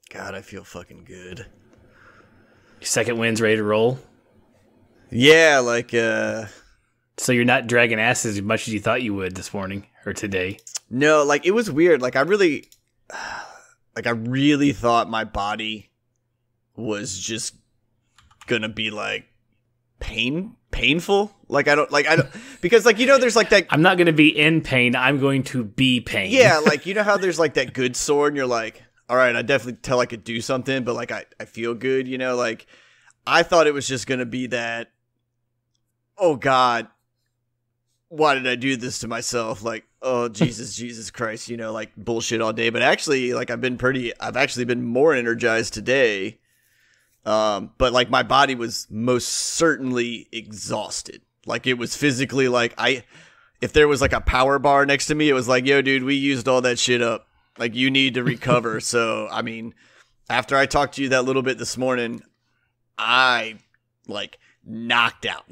God, I feel fucking good. Your second win's ready to roll? Yeah, like, So you're not dragging ass as much as you thought you would this morning or today? No, like, it was weird. Like, I really thought my body was just gonna be, like, painful. Because, like, there's, like, that... I'm not going to be in pain. I'm going to be pain. Yeah, like, how there's, like, that good sore, and you're like, all right, I definitely tell I could do something, but, like, I feel good, like, I thought it was just gonna be that, oh, God, why did I do this to myself? Like, oh, Jesus Christ, like, bullshit all day. But actually, like, I've actually been more energized today. But, like, my body was most certainly exhausted. Like, it was physically, like, if there was, like, a power bar next to me, it was like, yo, dude, we used all that shit up. Like, you need to recover. So, I mean, after I talked to you that little bit this morning, I, like, knocked out.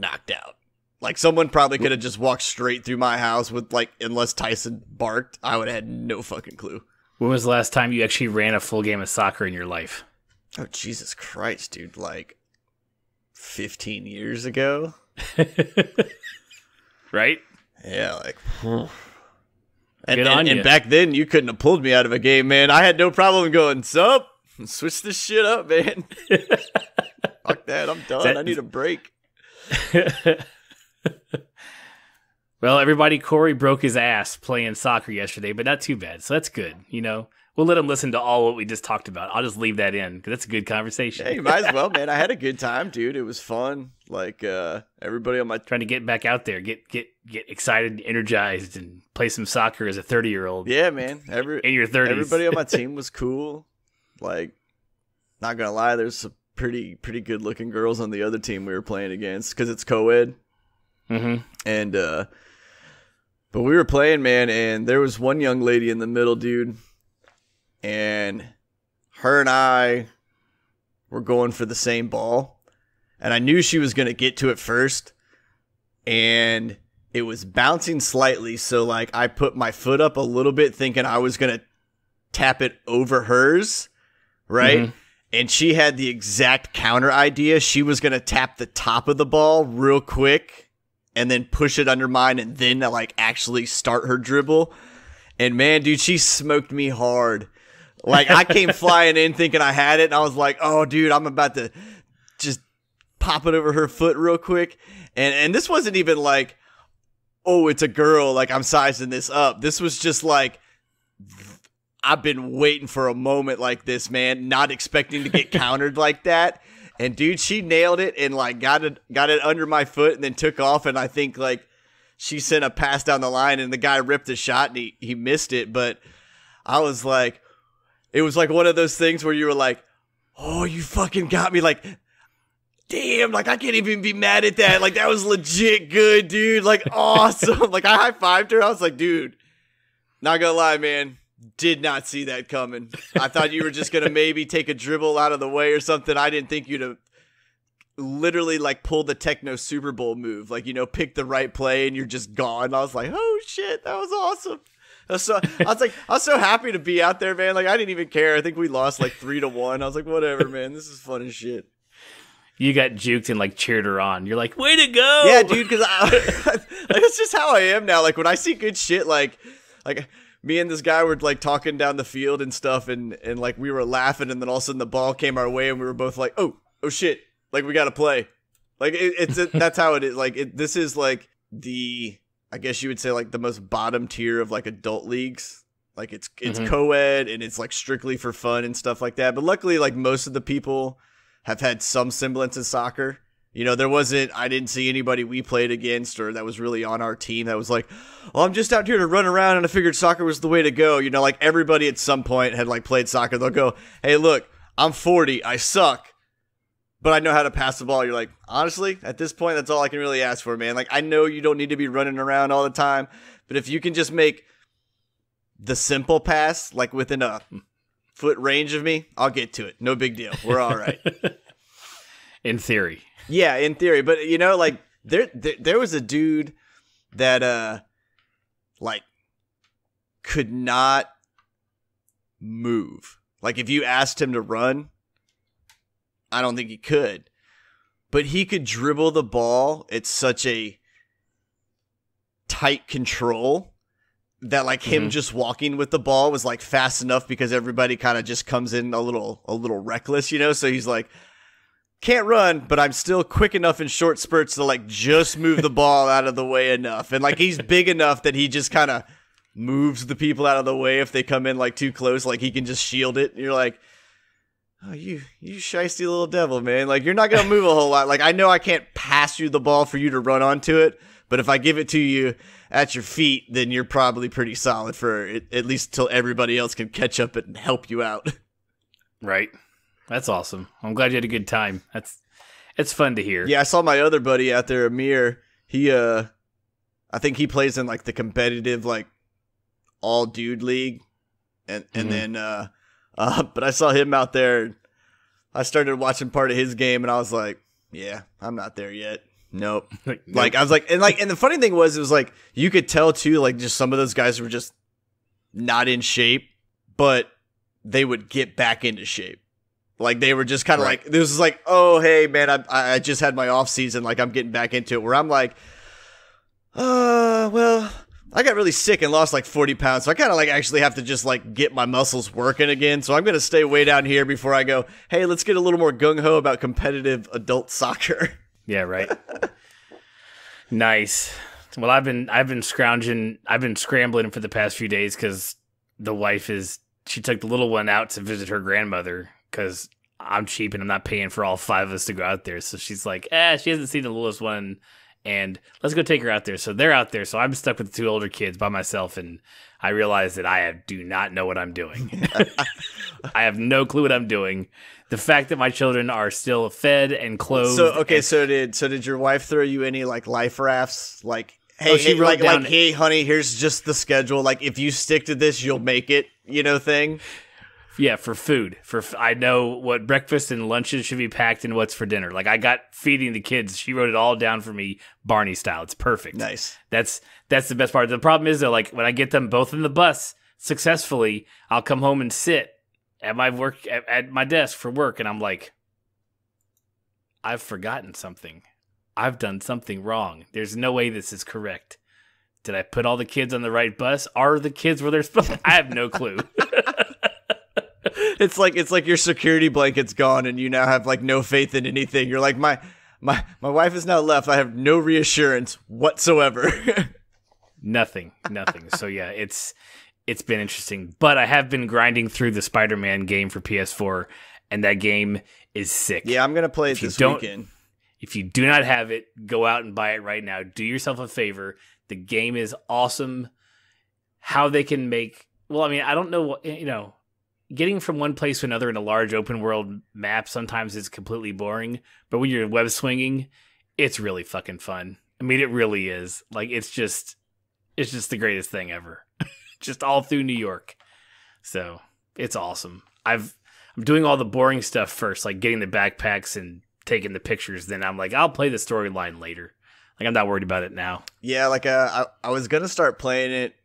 Like, someone probably could have just walked straight through my house with, like, unless Tyson barked, I would have had no fucking clue. When was the last time you actually ran a full game of soccer in your life? Oh, Jesus Christ, dude. Like, 15 years ago? Right? Yeah, like... And back then, you couldn't have pulled me out of a game, man. I had no problem going, sup? Switch this shit up, man. Fuck that, I'm done. I need a break. Well, everybody, Corey broke his ass playing soccer yesterday, but not too bad. So that's good. We'll let him listen to all what we just talked about. I'll just leave that in because that's a good conversation. Yeah, you might as well, man. I had a good time, dude. It was fun. Like, everybody on my... Trying to get back out there, get excited, energized, and play some soccer as a 30-year-old. Yeah, man. In your 30s. Everybody on my team was cool. Like, not gonna lie, there's some pretty good-looking girls on the other team we were playing against because it's co-ed. Mm-hmm. And, but we were playing, man, and there was one young lady in the middle, dude. And her and I were going for the same ball. And I knew she was going to get to it first. And it was bouncing slightly. So, like, I put my foot up a little bit thinking I was going to tap it over hers. Right? Mm-hmm. And she had the exact counter idea. She was going to tap the top of the ball real quick and then push it under mine and then, like, actually start her dribble. And, man, dude, she smoked me hard. Like, I came flying in thinking I had it, and I was like, oh, dude, I'm about to just pop it over her foot real quick. And this wasn't even like, oh, it's a girl, like, I'm sizing this up. This was just like, I've been waiting for a moment like this, man, not expecting to get countered like that. And, dude, she nailed it and, like, got it under my foot and then took off, and I think, like, she sent a pass down the line, and the guy ripped a shot, and he missed it. But I was like, it was like one of those things where you were like, oh, you fucking got me. Like, damn, like, I can't even be mad at that. Like, that was legit good, dude. Like, awesome. Like, I high-fived her. I was like, dude, not gonna lie, man, did not see that coming. I thought you were just gonna maybe take a dribble out of the way or something. I didn't think you'd have literally, like, pull the techno Super Bowl move, like, pick the right play and you're just gone. I was like, oh shit, that was awesome. I was so happy to be out there, man. Like, I didn't even care. I think we lost like 3-1. I was like, whatever, man, this is fun as shit. You got juked and, like, cheered her on. You're like, way to go. Yeah, dude, because like, that's just how I am now. Like, when I see good shit, like me and this guy were, like, talking down the field and stuff, and like, we were laughing, and then all of a sudden the ball came our way and we were both like, oh shit. Like, we got to play. Like, that's how it is. Like, this is, like, I guess you would say, like, the most bottom tier of, like, adult leagues. Like, it's co-ed, and it's, like, strictly for fun and stuff like that. But luckily, like, most of the people have had some semblance of soccer. I didn't see anybody we played against or that was really on our team that was like, well, I'm just out here to run around, and I figured soccer was the way to go. Like, everybody at some point had, like, played soccer. They'll go, hey, look, I'm 40. I suck. But I know how to pass the ball. You're like, honestly, at this point, that's all I can really ask for, man. Like, I know you don't need to be running around all the time, but if you can just make the simple pass, like, within a foot range of me, I'll get to it. No big deal. We're all right. In theory. Yeah, in theory. But, like, there was a dude that, like, could not move. Like if you asked him to run, I don't think he could. But he could dribble the ball at such a tight control that like him just walking with the ball was like fast enough because everybody kind of just comes in a little reckless, you know? So he's like, can't run, but I'm still quick enough in short spurts to like just move the ball out of the way enough. And like he's big enough that he just kind of moves the people out of the way if they come in like too close, like he can just shield it. And you're like, oh, you shiesty little devil, man. Like you're not going to move a whole lot. Like I know I can't pass you the ball for you to run onto it, but if I give it to you at your feet, then you're probably pretty solid for it, at least till everybody else can catch up and help you out. Right. That's awesome. I'm glad you had a good time. It's fun to hear. Yeah, I saw my other buddy out there, Amir. He, I think he plays in like the competitive, like all dude league. And then, but I saw him out there. I started watching part of his game and I was like, yeah, I'm not there yet. Nope. Like I was like, and the funny thing was, it was like, you could tell too, like just some of those guys were just not in shape, but they would get back into shape. Like they were just kind of like, this was like, oh, hey man, I just had my off season. Like I'm getting back into it where I'm like, well, I got really sick and lost like 40 pounds. So I kind of like actually have to just like get my muscles working again. So I'm going to stay way down here before I go, hey, let's get a little more gung ho about competitive adult soccer. Yeah, right. Nice. Well, I've been scrounging. I've been scrambling for the past few days because the wife she took the little one out to visit her grandmother because I'm cheap and I'm not paying for all 5 of us to go out there. So she's like, she hasn't seen the littlest one and let's go take her out there. So they're out there. So I'm stuck with the 2 older kids by myself. And I realize that do not know what I'm doing. I have no clue what I'm doing. The fact that my children are still fed and clothed. So, okay. So did your wife throw you any like life rafts? Like, hey, she wrote down, hey, honey, here's just the schedule. Like if you stick to this, you'll make it, thing. Yeah, for food. I know what breakfast and lunches should be packed and what's for dinner. Like I got feeding the kids. She wrote it all down for me, Barney style. It's perfect. Nice. That's the best part. The problem is though, like when I get them both in the bus successfully, I'll come home and sit at my at my desk for work, and I'm like, I've forgotten something. I've done something wrong. There's no way this is correct. Did I put all the kids on the right bus? Are the kids where they're supposed to? I have no clue. It's like your security blanket's gone and you now have like no faith in anything. You're like, my wife is now left. I have no reassurance whatsoever. Nothing. So yeah, it's been interesting. But I have been grinding through the Spider-Man game for PS4, and that game is sick. Yeah, I'm gonna play it this weekend. If you do not have it, go out and buy it right now. Do yourself a favor. The game is awesome. How they can make, well, I mean, I don't know what, getting from one place to another in a large open world map sometimes is completely boring, but when you're web swinging, it's really fucking fun. I mean, it really is. Like, it's just the greatest thing ever. Just all through New York. So it's awesome. I'm doing all the boring stuff first, like getting the backpacks and taking the pictures. Then I'm like, I'll play the storyline later. Like, I'm not worried about it now. Yeah, like I was gonna start playing it,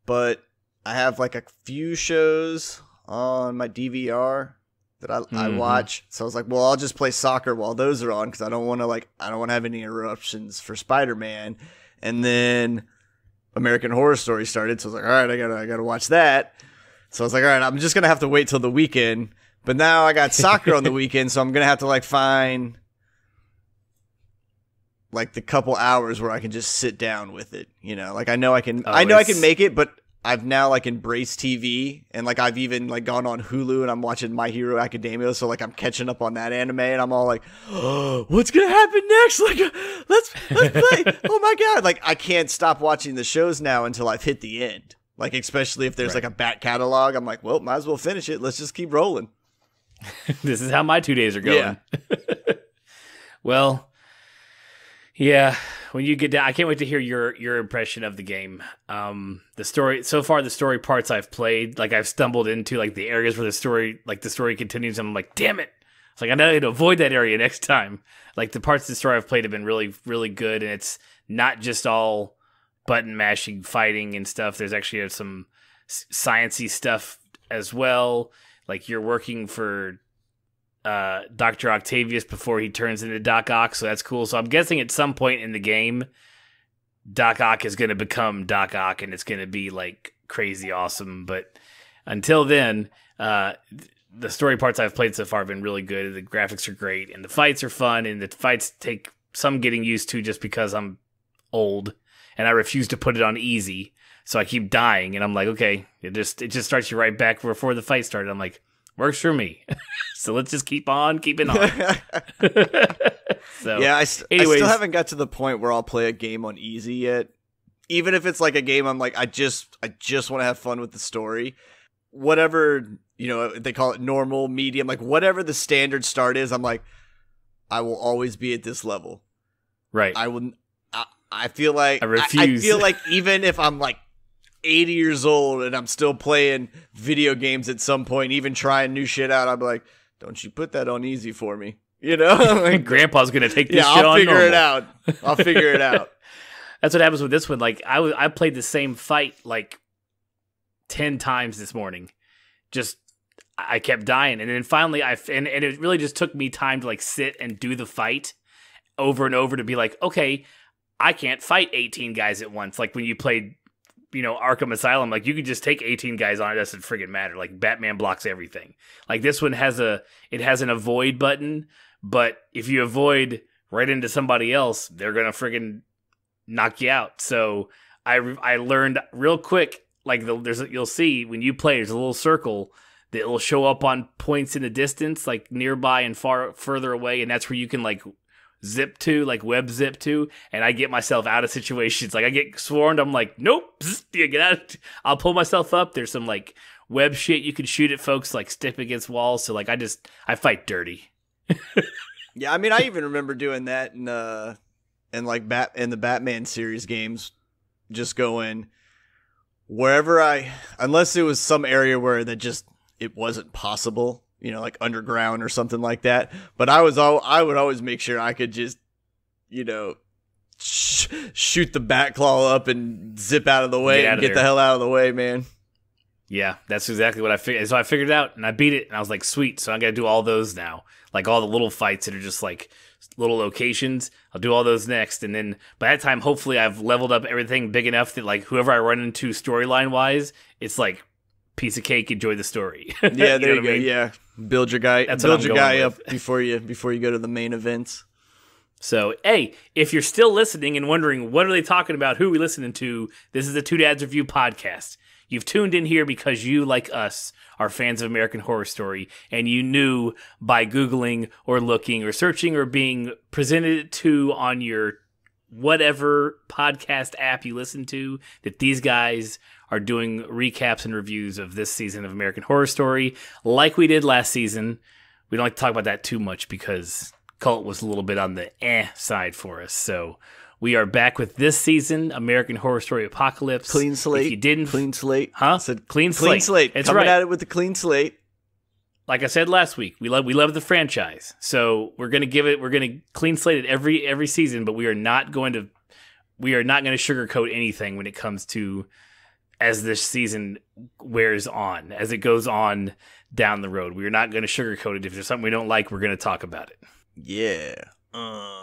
but I have like a few shows on my DVR that I watch. So I was like, well, I'll just play soccer while those are on because I don't want to have any interruptions for Spider-Man. And then American Horror Story started, so I was like, all right, I gotta watch that. So I was like, all right, I'm just gonna have to wait till the weekend. But now I got soccer on the weekend, so I'm gonna have to like find like the couple hours where I can just sit down with it. Like I know I can make it, but I've now like embraced TV, and like I've even like gone on Hulu and I'm watching My Hero Academia, so like I'm catching up on that anime, and I'm all like, oh, what's gonna happen next? Like, let's play. Oh my god! Like I can't stop watching the shows now until I've hit the end. Like especially if there's like a back catalog, I'm like, well, might as well finish it. Let's just keep rolling. This is how my 2 days are going. Yeah. Well, yeah. When you get down, I can't wait to hear your impression of the game. The story so far, the story parts I've played, like I've stumbled into like the areas where the story continues. And I'm like, damn it! It's like I know to avoid that area next time. Like the parts of the story I've played have been really, really good, and it's not just all button mashing, fighting and stuff. There's actually some sciencey stuff as well. Like you're working for Dr. Octavius before he turns into Doc Ock, so that's cool. So I'm guessing at some point in the game, Doc Ock is going to become Doc Ock, and it's going to be like crazy awesome. But until then, the story parts I've played so far have been really good. The graphics are great, and the fights are fun, and the fights take some getting used to just because I'm old, and I refuse to put it on easy. So I keep dying, and I'm like, okay, it just starts you right back before the fight started. I'm like, works for me. So let's just keep on keeping on. So yeah, I still haven't got to the point where I'll play a game on easy yet. Even if it's like a game I'm like, I just want to have fun with the story. Whatever, they call it normal, medium, like whatever the standard start is, I'm like, I will always be at this level. Right. I feel like I refuse. I feel like even if I'm like 80 years old and I'm still playing video games at some point, even trying new shit out, I'm like, don't you put that on easy for me. Like, Grandpa's going to take this shit I'll on figure normal. it out. I'll figure it out. That's what happens with this one. Like I played the same fight like 10 times this morning. Just I kept dying, and then finally and it really just took me time to like sit and do the fight over and over to be like, okay, I can't fight 18 guys at once. Like when you played, Arkham Asylum, like you could just take 18 guys on. It doesn't friggin' matter. Like Batman blocks everything. Like this one has an avoid button, but if you avoid right into somebody else, they're gonna friggin' knock you out. So I learned real quick. Like you'll see when you play, there's a little circle that will show up on points in the distance, like nearby and further away, and that's where you can like web zip to, and I get myself out of situations. Like I get swarmed, I'm like, nope, you get out. I'll pull myself up. There's some like web shit you can shoot at folks, like stick against walls. So like I fight dirty. Yeah, I mean, I even remember doing that in the Batman series games, just going wherever unless it was some area where it wasn't possible. Like underground or something like that. But I would always make sure I could just, shoot the bat claw up and zip out of the way and get the hell out of the way, man. Yeah, that's exactly what I figured. So I figured it out and I beat it, and I was like, sweet. So I got to do all those now. Like all the little fights that are just like little locations. I'll do all those next. And then by that time, hopefully I've leveled up everything big enough that like whoever I run into storyline wise, it's like piece of cake, enjoy the story. Yeah, there you go. I mean? Yeah. Build your guy up before you go to the main events. So, hey, if you're still listening and wondering what are they talking about, who are we listening to, this is the Two Dads Review podcast. You've tuned in here because you, like us, are fans of American Horror Story, and you knew by Googling or looking or searching or being presented to on your whatever podcast app you listen to that these guys are doing recaps and reviews of this season of American Horror Story like we did last season. We don't like to talk about that too much because Cult was a little bit on the side for us. So we are back with this season, American Horror Story Apocalypse. Clean slate. If you didn't, clean slate. Huh? Said clean slate. It's Coming right. at it with the clean slate. Like I said last week, we love the franchise. So we're gonna clean slate it every season, but we are not going to sugarcoat anything when it comes to as this season wears on, as it goes on down the road. We're not going to sugarcoat it. If there's something we don't like, we're going to talk about it. Yeah.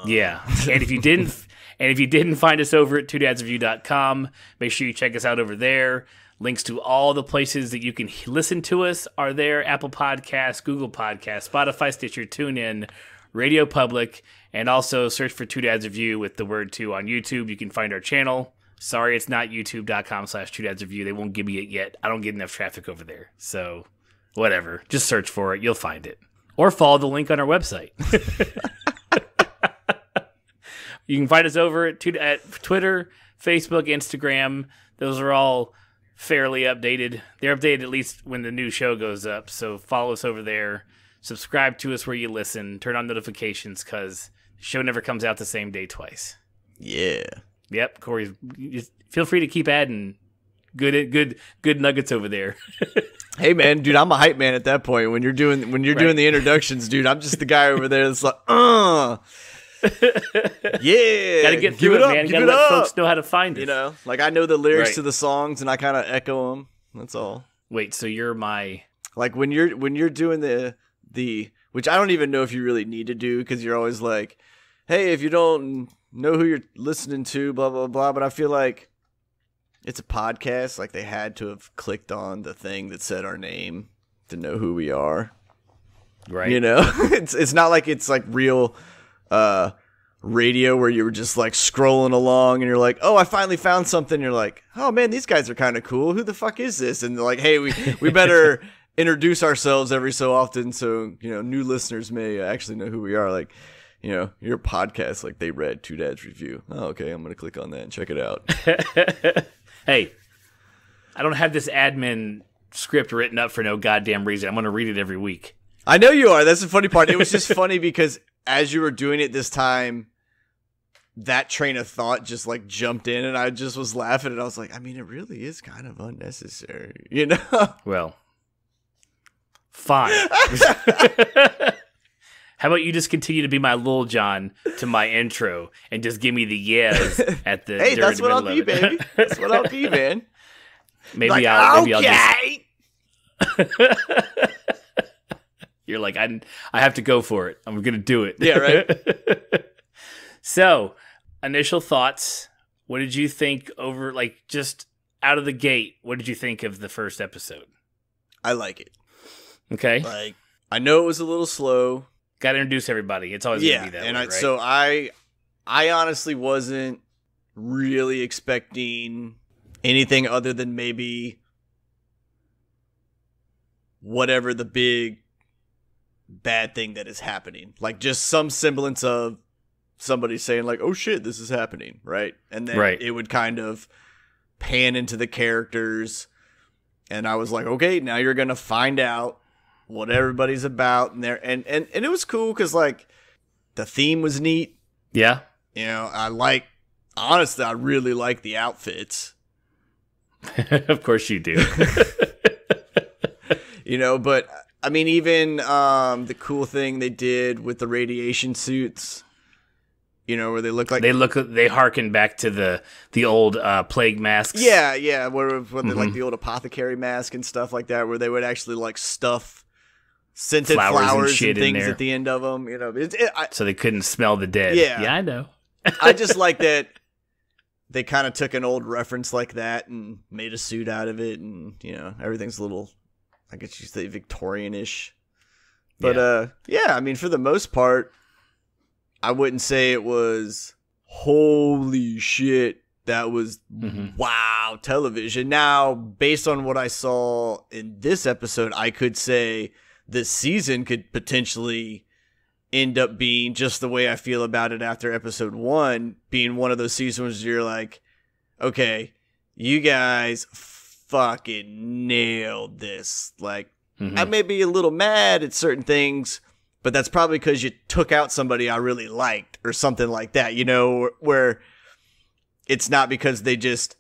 Yeah. And if you didn't find us over at twodadsreview.com, make sure you check us out over there. Links to all the places that you can listen to us are there. Apple Podcasts, Google Podcasts, Spotify, Stitcher, TuneIn, Radio Public, and also search for Two Dads Review with the word two on YouTube. You can find our channel. Sorry, it's not youtube.com/2dadsreview. They won't give me it yet. I don't get enough traffic over there. So, whatever. Just search for it. You'll find it. Or follow the link on our website. You can find us over at Twitter, Facebook, Instagram. Those are all fairly updated. They're updated at least when the new show goes up. So, follow us over there. Subscribe to us where you listen. Turn on notifications because the show never comes out the same day twice. Yeah. Yep, Corey. Feel free to keep adding good nuggets over there. Hey man, dude, I'm a hype man at that point. When you're doing the introductions, dude, I'm just the guy over there that's like, yeah. Gotta get through it, man. Gotta let folks know how to find it. Like I know the lyrics to the songs and I kind of echo them. That's all. Wait, so you're my... Like when you're doing the which I don't even know if you really need to do, because you're always like, hey, if you don't know who you're listening to, blah blah blah. But I feel like it's a podcast. Like they had to have clicked on the thing that said our name to know who we are. Right. You know, it's not like it's like real radio where you were just like scrolling along and you're like, oh, I finally found something. You're like, oh man, these guys are kind of cool. Who the fuck is this? And they're like, hey, we better introduce ourselves every so often so, you know, new listeners may actually know who we are. Like, you know, your podcast, like they read Two Dads Review. Oh, okay, I'm gonna click on that and check it out. Hey, I don't have this admin script written up for no goddamn reason. I'm gonna read it every week. I know you are. That's the funny part. It was just funny because as you were doing it this time, that train of thought just like jumped in and I just was laughing and I was like, I mean, it really is kind of unnecessary, you know? Well, fine. How about you just continue to be my Lil John to my intro and just give me the yes at the... Hey, that's what I'll be, baby. That's what I'll be, man. Maybe like, I'll okay. just... You're like, I have to go for it. I'm going to do it. Yeah, right? So, initial thoughts. What did you think over, like, just out of the gate, what did you think of the first episode? I like it. Okay. Like, I know it was a little slow. Got to introduce everybody. It's always going to be that way, right? So I honestly wasn't really expecting anything other than maybe whatever the big bad thing that is happening. Like just some semblance of somebody saying like, oh shit, this is happening, right? And then it would kind of pan into the characters and I was like, okay, now you're going to find out what everybody's about and there and it was cool because like the theme was neat. Yeah. You know, honestly, I really like the outfits. Of course you do. You know, but I mean, even the cool thing they did with the radiation suits, you know, where they look like they harken back to the old plague masks. Yeah, where they like the old apothecary mask and stuff like that, where they would actually like stuff scented flowers and things at the end of them. You know, so they couldn't smell the dead. Yeah, I know. I just like that they kind of took an old reference like that and made a suit out of it, and you know, everything's a little, I guess you say, Victorian-ish. But yeah, I mean, for the most part, I wouldn't say it was holy shit, that was wow television. Now, based on what I saw in this episode, I could say this season could potentially end up being just the way I feel about it after episode 1, being one of those seasons where you're like, okay, you guys fucking nailed this. Like, I may be a little mad at certain things, but that's probably because you took out somebody I really liked or something like that, you know, where it's not because they just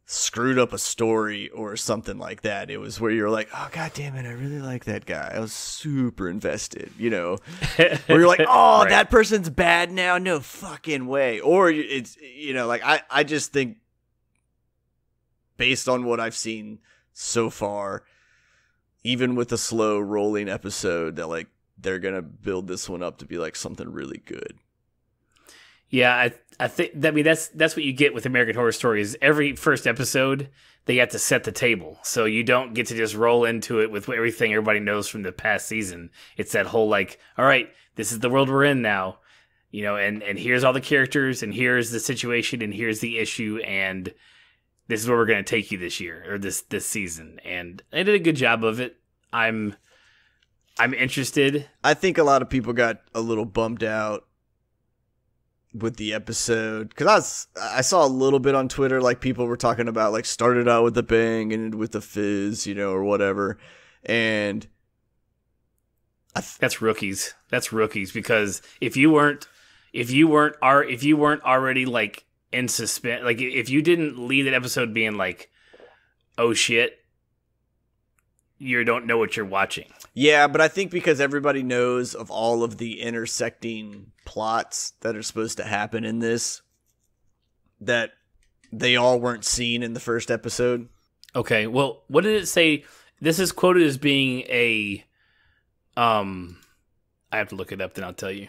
screwed up a story or something like that. It was where you're like, oh, God damn it, I really like that guy. I was super invested, you know, where you're like, oh, that person's bad now. No fucking way. Or it's, you know, like, I just think based on what I've seen so far, even with a slow rolling episode, that like they're going to build this one up to be like something really good. Yeah, I think, I mean, that's what you get with American Horror Story is every first episode, they have to set the table. So you don't get to just roll into it with everything everybody knows from the past season. It's that whole like, all right, this is the world we're in now, you know, and here's all the characters and here's the situation and here's the issue and this is where we're going to take you this year or this season. And they did a good job of it. I'm interested. I think a lot of people got a little bummed out with the episode because I saw a little bit on Twitter, like people were talking about like started out with a bang and ended with a fizz, you know, or whatever. And that's rookies. That's rookies because if you weren't already like in suspense, like if you didn't leave that episode being like, oh shit, you don't know what you're watching. Yeah, but I think because everybody knows of all of the intersecting plots that are supposed to happen in this, that they all weren't seen in the first episode. Okay, well, what did it say? This is quoted as being a, I have to look it up, then I'll tell you.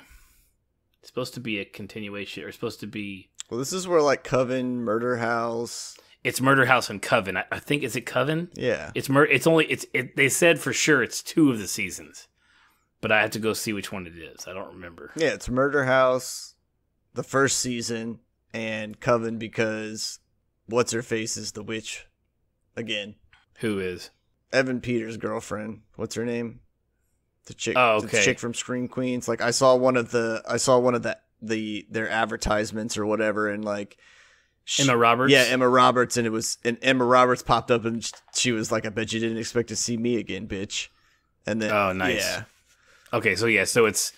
It's supposed to be a continuation, or supposed to be... Well, this is where, like, Coven, Murder House... It's Murder House and Coven. I think, is it Coven? Yeah. They said for sure it's 2 of the seasons. But I have to go see which one it is. I don't remember. Yeah, it's Murder House, the first season, and Coven because what's-her-face is the witch again. Who is? Evan Peters' girlfriend. What's her name? The chick. Oh, okay. The chick from Scream Queens. Like, I saw one of their advertisements or whatever, and like Emma Roberts. Yeah, Emma Roberts, and Emma Roberts popped up, and she was like, "I bet you didn't expect to see me again, bitch." And then, oh, nice. Yeah. Okay, so it's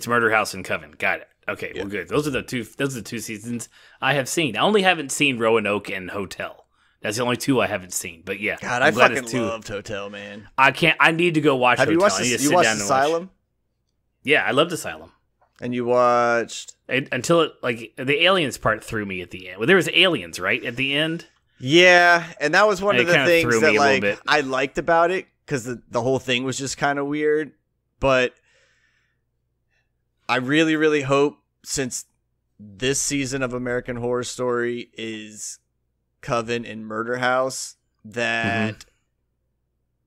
Murder House and Coven. Got it. Okay, yeah. Well, good. Those are the two seasons I have seen. I only haven't seen Roanoke and Hotel. That's the only 2 I haven't seen. But yeah, God, I fucking loved Hotel, man. I need to go watch Hotel. You watched Asylum? Yeah, I loved Asylum. And you watched until it, like, the aliens part threw me at the end. Well, there was aliens right at the end. Yeah, and that was one of the things that, like, I liked about it, because the whole thing was just kind of weird. But I really, really hope, since this season of American Horror Story is Coven and Murder House, that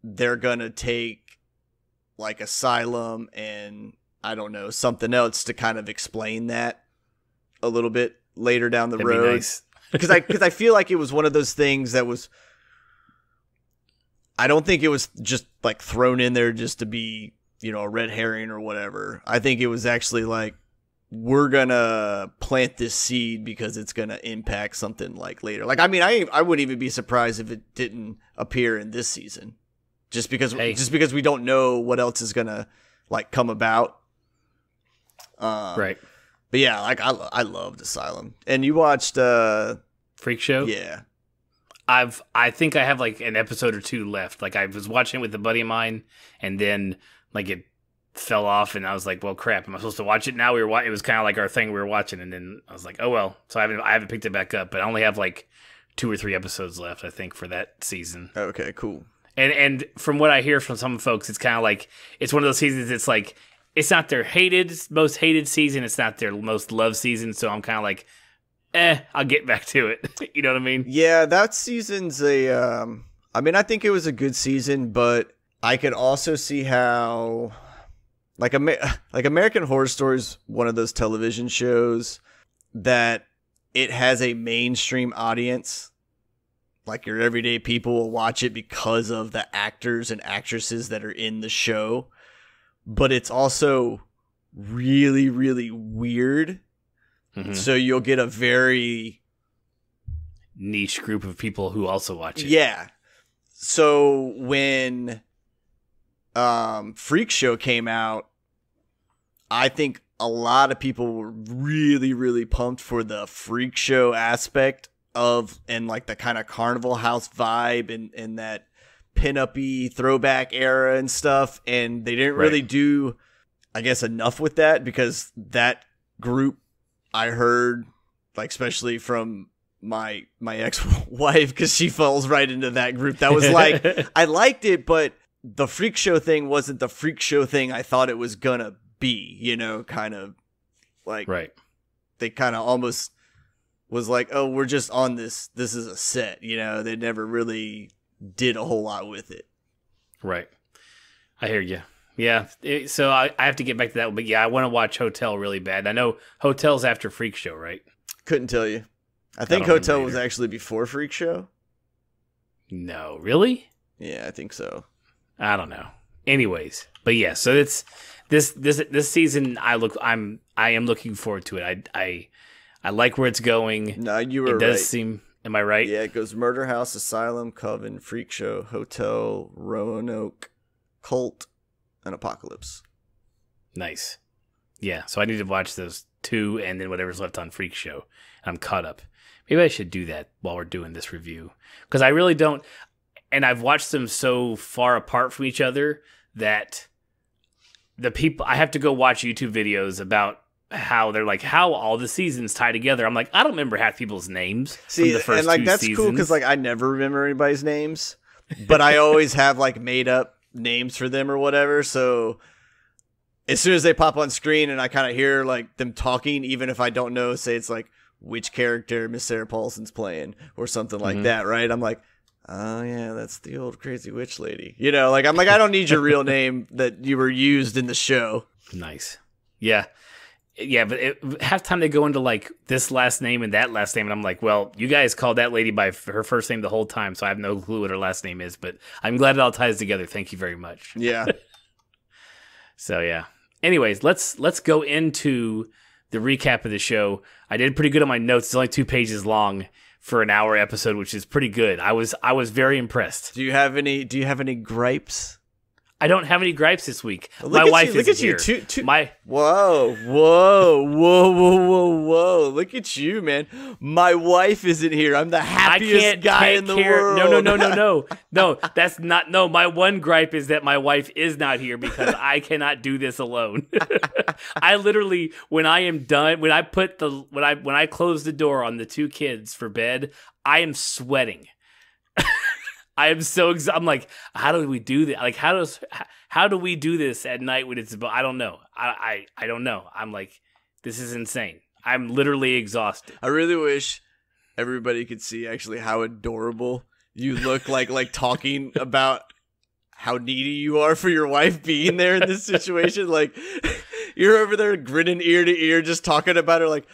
they're gonna take, like, Asylum and, I don't know, something else to kind of explain that a little bit later down the road. Be nice. Because I feel like it was one of those things that was, I don't think it was just, like, thrown in there just to be, you know, a red herring or whatever. I think it was actually like, we're gonna plant this seed because it's gonna impact something, like, later. Like, I mean, I wouldn't even be surprised if it didn't appear in this season, just because we don't know what else is gonna, like, come about. Right. But yeah, like, I loved Asylum. And you watched Freak Show? Yeah. I think I have, like, an episode or 2 left. Like, I was watching it with a buddy of mine, and then, like, it fell off, and I was like, well, crap, am I supposed to watch it now? It was kind of like our thing we were watching, and then I was like, oh well. So I haven't picked it back up, but I only have, like, 2 or 3 episodes left, I think, for that season. Okay, cool. And from what I hear from some folks, it's kind of like, it's one of those seasons, it's like, it's not their most hated season, it's not their most loved season, so I'm kind of like, I'll get back to it. You know what I mean? Yeah, that season's I mean, I think it was a good season, but I could also see how, like American Horror Story is one of those television shows that it has a mainstream audience. Like, your everyday people will watch it because of the actors and actresses that are in the show. But it's also really, really weird. Mm-hmm. So you'll get a very niche group of people who also watch it. Yeah. So when Freak Show came out, I think a lot of people were really, really pumped for the Freak Show aspect and like the kind of Carnival House vibe and that pin-up-y throwback era and stuff. And they didn't really do, I guess, enough with that, because that group, I heard, like, especially from my ex-wife, because she falls right into that group, that was like, I liked it, but the Freak Show thing wasn't the Freak Show thing I thought it was gonna be, you know, kind of like, right. They kind of almost was like, oh, we're just on this is a set, you know. They never really did a whole lot with it. Right. I hear you. Yeah, so I have to get back to that one, but yeah, I want to watch Hotel really bad. I know Hotel's after Freak Show, right? Couldn't tell you. I think Hotel was actually before Freak Show. No, really? Yeah, I think so. I don't know. Anyways, but yeah, so it's this season. I am looking forward to it. I like where it's going. No, you were right. It does seem. Am I right? Yeah, it goes Murder House, Asylum, Coven, Freak Show, Hotel, Roanoke, Cult, and Apocalypse. Nice. Yeah, so I need to watch those 2 and then whatever's left on Freak Show. I'm caught up. Maybe I should do that while we're doing this review, because I really don't. And I've watched them so far apart from each other that the people, I have to go watch YouTube videos about how they're like, how all the seasons tie together. I'm like, I don't remember half people's names from the first and like two that's seasons. cool because like I never remember anybody's names, but I always have like made up names for them or whatever. So as soon as they pop on screen and I kind of hear like them talking, even if I don't know, say it's like which character Miss Sarah Paulson's playing or something like that, right? I'm like, oh yeah, that's the old crazy witch lady. You know, like I'm like, I don't need your real name that you were used in the show. Nice. Yeah. Yeah, but half time they go into like this last name and that last name, and I'm like, well, you guys called that lady by her first name the whole time, so I have no clue what her last name is, but I'm glad it all ties together. Thank you very much. Yeah. So yeah. Anyways, let's go into the recap of the show. I did pretty good on my notes. It's only 2 pages long for an hour episode, which is pretty good. I was very impressed. Do you have any gripes? I don't have any gripes this week. Look My at wife you, look isn't at you. here. Whoa. Look at you, man. My wife isn't here. I'm the happiest guy in the world. No, that's not. No, my one gripe is that my wife is not here because I cannot do this alone. I literally, when I am done, when I close the door on the 2 kids for bed, I am sweating. I am so I'm like, how do we do that? Like, how do we do this at night when it's? I don't know. I don't know. I'm like, this is insane. I'm literally exhausted. I really wish everybody could see actually how adorable you look like talking about how needy you are for your wife being there in this situation. Like, you're over there grinning ear to ear, just talking about her like,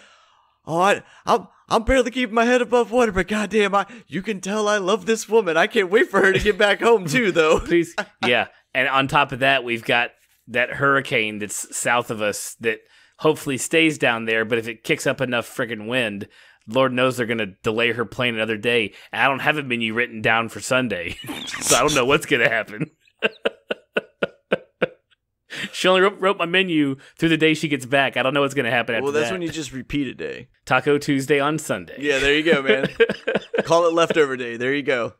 oh, I'm barely keeping my head above water, but goddamn, you can tell I love this woman. I can't wait for her to get back home too, though. Please, yeah. And on top of that, we've got that hurricane that's south of us that hopefully stays down there. But if it kicks up enough friggin' wind, Lord knows they're going to delay her plane another day. And I don't have a menu written down for Sunday, so I don't know what's going to happen. She only wrote my menu through the day she gets back. I don't know what's going to happen after that. Well, that's when you just repeat a day. Taco Tuesday on Sunday. Yeah, there you go, man. Call it leftover day. There you go.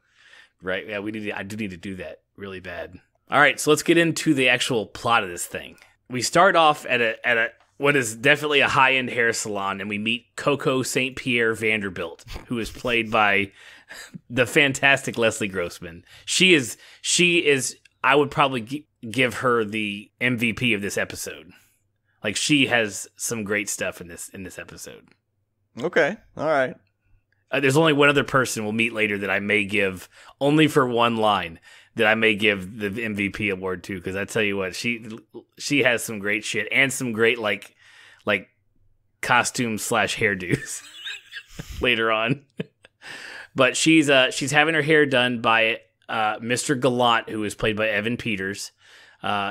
Right. Yeah, I do need to do that really bad. All right, so let's get into the actual plot of this thing. We start off at a what is definitely a high-end hair salon, and we meet Coco St. Pierre Vanderbilt, who is played by the fantastic Leslie Grossman. She is. I would probably give her the MVP of this episode. Like, she has some great stuff in this episode. Okay, all right. There's only one other person we'll meet later that I may give, only for one line, that I may give the MVP award to, because I tell you what, she has some great shit and some great like costumes / hairdos later on. But she's having her hair done by Mr. Gallant, who is played by Evan Peters.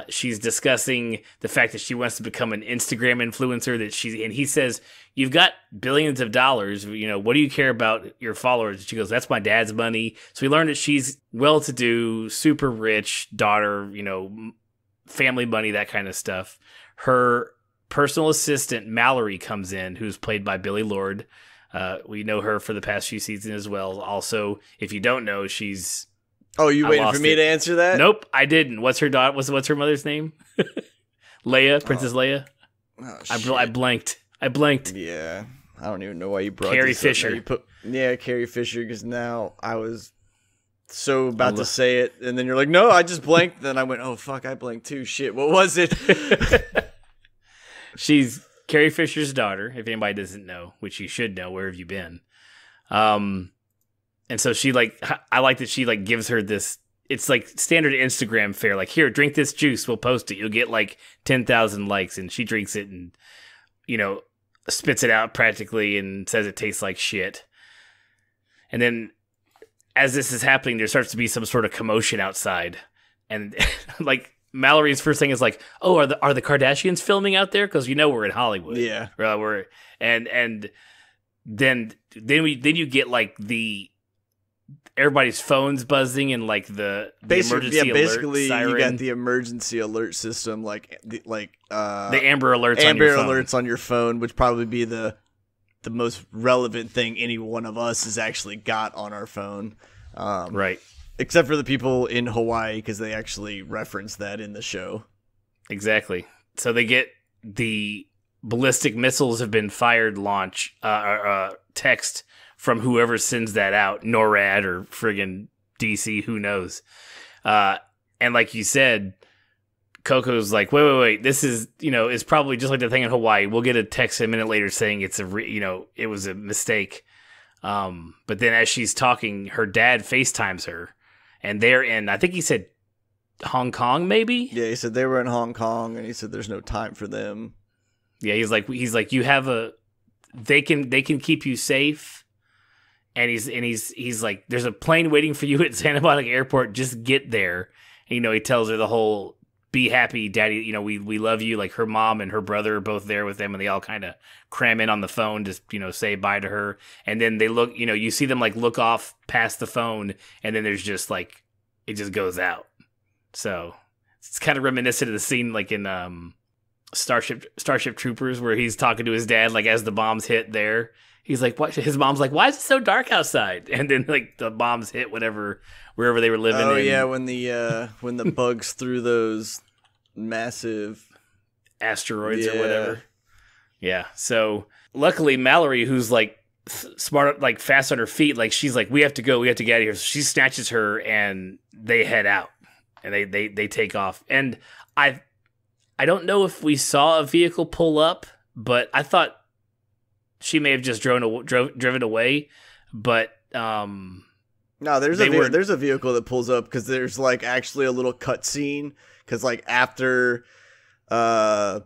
She's discussing the fact that she wants to become an Instagram influencer, and he says, "You've got billions of dollars. You know, what do you care about your followers?" And she goes, "That's my dad's money." So we learned that she's well-to-do, super rich daughter, you know, family money, that kind of stuff. Her personal assistant, Mallory, comes in, who's played by Billie Lourd. We know her for the past few seasons as well. Also, if you don't know, she's... Oh, you waiting for me to answer that? Nope, I didn't. What's her what's her mother's name? Leia, Princess Leia. Oh, I blanked. Yeah, I don't even know why you brought Carrie this Fisher. Up. Carrie Fisher. Because now I was so about to say it, and then you're like, "No, I just blanked." Then I went, "Oh fuck, I blanked too." Shit, what was it? She's Carrie Fisher's daughter. If anybody doesn't know, which you should know, where have you been? And so she I like that she gives her this, it's like standard Instagram fare. Like, here, drink this juice. We'll post it. You'll get 10,000 likes. And she drinks it and, you know, spits it out practically and says it tastes like shit. And then as this is happening, there starts to be some sort of commotion outside. And Mallory's first thing is "Oh, are the Kardashians filming out there? Because we're in Hollywood." Yeah. And then you get everybody's phones buzzing and the emergency alert siren. You got the emergency alert system, the Amber Alerts on your phone, which probably be the most relevant thing any one of us has actually got on our phone, right? Except for the people in Hawaii, because they actually reference that in the show. Exactly. So they get the ballistic missiles have been fired text from whoever sends that out, NORAD or friggin' DC, who knows. And like you said, Coco's like, wait, this is, it's probably just like the thing in Hawaii. We'll get a text a minute later saying it was a mistake. But then as she's talking, her dad FaceTimes her, and they're in, I think he said Hong Kong, maybe? Yeah, he said they were in Hong Kong, and he said there's no time for them. Yeah, he's like, you have they can keep you safe. And he's like, there's a plane waiting for you at Santa Monica Airport. Just get there. And, he tells her the whole, be happy, Daddy. We love you. Like, her mom and her brother are both there with them, and they all kind of cram in on the phone to say bye to her. And then they look, you see them like look off past the phone, and then there's just like, it just goes out. So it's kind of reminiscent of the scene like in Starship Troopers, where he's talking to his dad like as the bombs hit there. He's like, what? His mom's like, why is it so dark outside? And then like the bombs hit wherever they were living. Oh yeah, when the bugs threw those massive asteroids or whatever. Yeah. So luckily Mallory, who's like smart, like fast on her feet, like she's like, we have to get out of here. So she snatches her and they head out and they take off. And I don't know if we saw a vehicle pull up, but I thought she may have just driven away. But no, there's a vehicle that pulls up because there's like actually a little cutscene. Because, like, after, they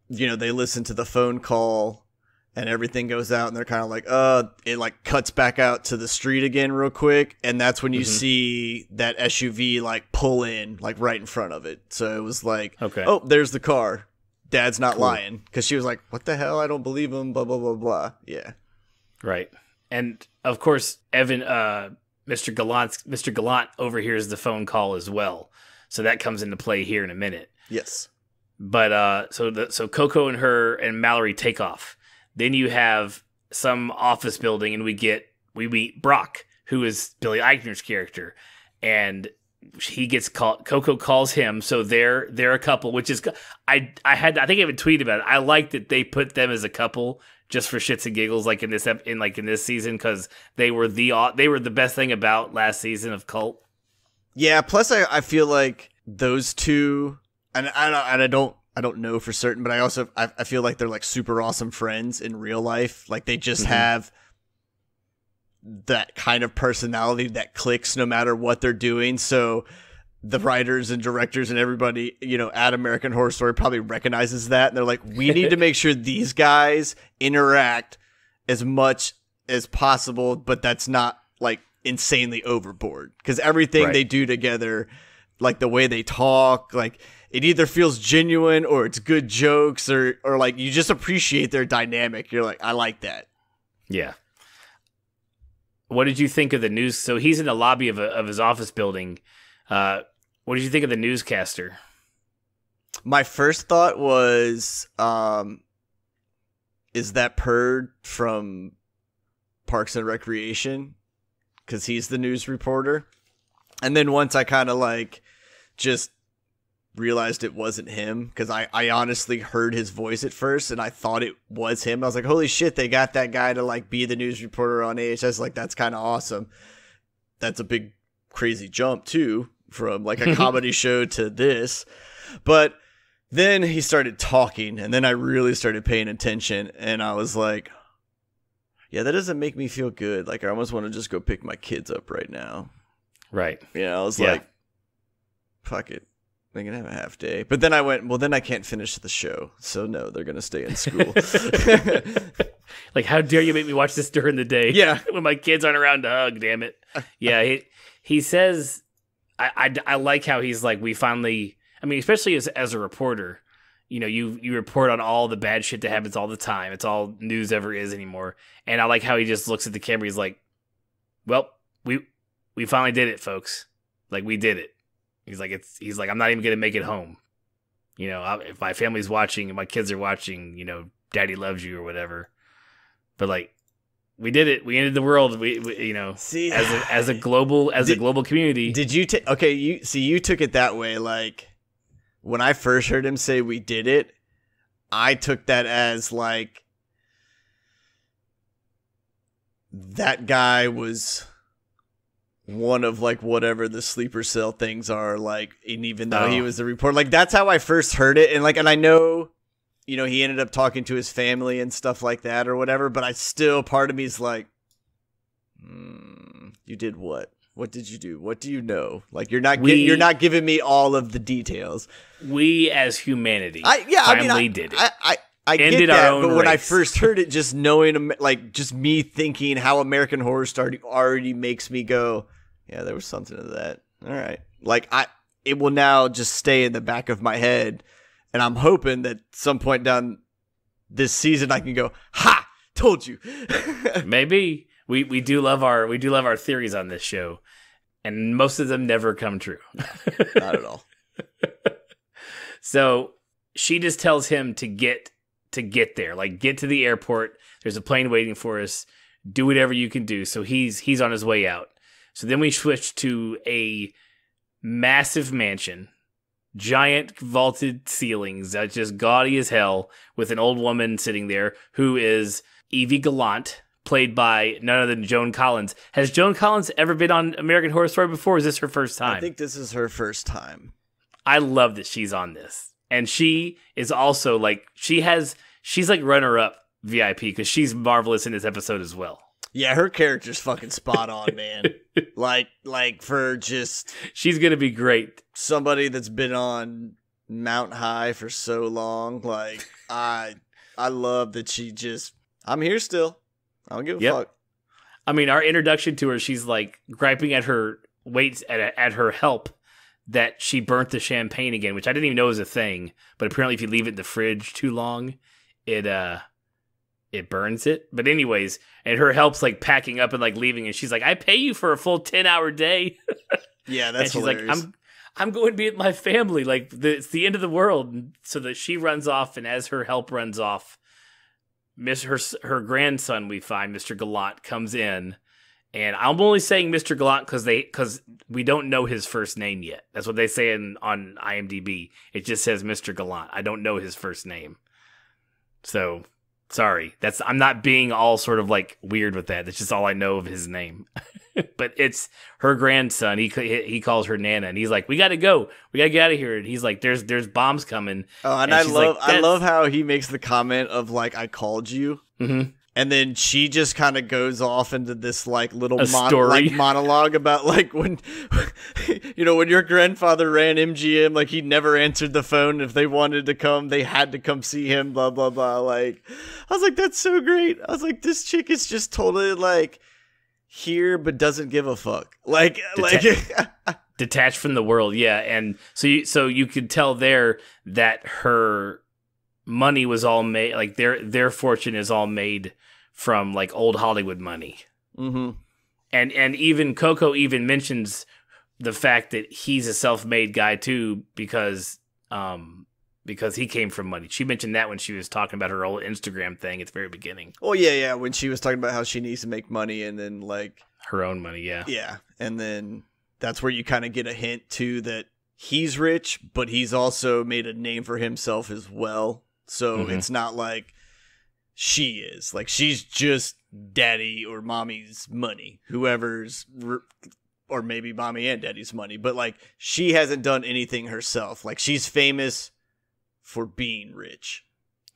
listen to the phone call and everything goes out and they're kind of like, it, like, cuts back out to the street again real quick. And that's when you see that SUV, like, pull in, like, right in front of it. So it was like, okay. Oh, there's the car. Dad's not lying. Because she was like, what the hell? I don't believe him, blah, blah, blah, blah. Yeah. Right. And, of course, Evan, Mr. Gallant overhears the phone call as well. So that comes into play here in a minute. Yes. But so Coco and her and Mallory take off. Then you have some office building, and we meet Brock, who is Billy Eichner's character, and he gets called. Coco calls him, so they're a couple. Which is I think I even tweeted about it. I like that they put them as a couple just for shits and giggles, like in this season, because they were the best thing about last season of Cult. Yeah, plus I feel like those two, and I don't know for certain, but I feel like they're like super awesome friends in real life. Like they just have that kind of personality that clicks no matter what they're doing. So the writers and directors and everybody, at American Horror Story probably recognizes that, and they're like, we need to make sure these guys interact as much as possible, but that's not like insanely overboard, because everything they do together, like the way they talk, like it either feels genuine or it's good jokes or like you just appreciate their dynamic. You're like, I like that. Yeah. What did you think of the news? So he's in the lobby of his office building. What did you think of the newscaster? My first thought was, is that Purd from Parks and Recreation? Because he's the news reporter. And then once I kind of like just realized it wasn't him, because I honestly heard his voice at first and I thought it was him. I was like, holy shit, they got that guy to like be the news reporter on AHS. Like, that's kind of awesome. That's a big crazy jump too, from like a comedy show to this. But then he started talking, and then I really started paying attention, and I was like, yeah, that doesn't make me feel good. Like, I almost want to just go pick my kids up right now. Right. I was like, fuck it. They can have a half day. But then I went, well, then I can't finish the show. So no, they're going to stay in school. Like, how dare you make me watch this during the day? Yeah. When my kids aren't around to hug, damn it. Yeah, he says, I like how he's like, we finally, I mean, especially as a reporter, you report on all the bad shit that happens all the time. It's all news ever is anymore. And I like how he just looks at the camera. He's like, well, we finally did it, folks. Like, we did it. He's like, I'm not even going to make it home. If my family's watching and my kids are watching, Daddy loves you or whatever. But like, we did it. We ended the world. We see, as a global community. Did you take? Okay, you took it that way. Like, when I first heard him say we did it, I took that as like that guy was one of like whatever the sleeper cell things are, like, and even though he was the reporter, like that's how I first heard it. And like, and I know, you know, he ended up talking to his family and stuff like that or whatever, but I still, part of me is like, you did what? What did you do? What do you know? Like, you're not giving me all of the details. We as humanity finally did it. I Ended get that, our own but when I race. first heard it, just knowing, like, just me thinking how American Horror Story already makes me go, yeah, there was something to that. All right. Like, it will now just stay in the back of my head, and I'm hoping that some point down this season I can go, ha, told you. Maybe. We do love our theories on this show, and most of them never come true. Not at all. So she just tells him to get there, like get to the airport. There's a plane waiting for us. Do whatever you can do. So he's on his way out. So then we switch to a massive mansion, giant vaulted ceilings that's just gaudy as hell, with an old woman sitting there who is Evie Gallant, played by none other than Joan Collins. Has Joan Collins ever been on American Horror Story before? Or is this her first time? I think this is her first time. I love that she's on this. And she is also like, she's like runner-up VIP because she's marvelous in this episode as well. Yeah, her character's fucking spot on, man. like for just... She's going to be great. Somebody that's been on Mount High for so long. Like, I love that she just... I'm here still. I don't give a fuck. I mean, our introduction to her, she's like griping at her waits at her help that she burnt the champagne again, which I didn't even know was a thing. But apparently if you leave it in the fridge too long, it burns it. But anyways, and her help's like packing up and like leaving, and she's like, I pay you for a full 10-hour day. Yeah, that's and she's hilarious. like, I'm going to be with my family. Like, it's the end of the world. So that she runs off, and as her help runs off, her grandson, we find, Mr. Gallant, comes in. And I'm only saying Mr. Gallant because we don't know his first name yet. That's what they say on IMDb. It just says Mr. Gallant. I don't know his first name. So, sorry. I'm not being all sort of like weird with that. That's just all I know of his name. But it's her grandson. He calls her Nana, and he's like, "We got to go. We got to get out of here." And he's like, "There's bombs coming." Oh, and I love how he makes the comment of like, "I called you." Mm-hmm. And then she just kind of goes off into this like little monologue about like when, when your grandfather ran MGM, like he never answered the phone. If they wanted to come, they had to come see him, blah, blah, blah. Like, I was like, that's so great. I was like, this chick is just totally like here, but doesn't give a fuck. Like, detached from the world. Yeah. And so you could tell there that her money was all made, like their fortune is all made from like old Hollywood money. Mm-hmm. And even Coco even mentions the fact that he's a self-made guy too, because he came from money. She mentioned that when she was talking about her old Instagram thing at the very beginning. Oh yeah, when she was talking about how she needs to make money and then like her own money, yeah. Yeah, and then that's where you kind of get a hint too that he's rich, but he's also made a name for himself as well. So it's not like she is. Like, she's just daddy or mommy's money. Whoever's, or maybe mommy and daddy's money. But, like, she hasn't done anything herself. Like, she's famous for being rich.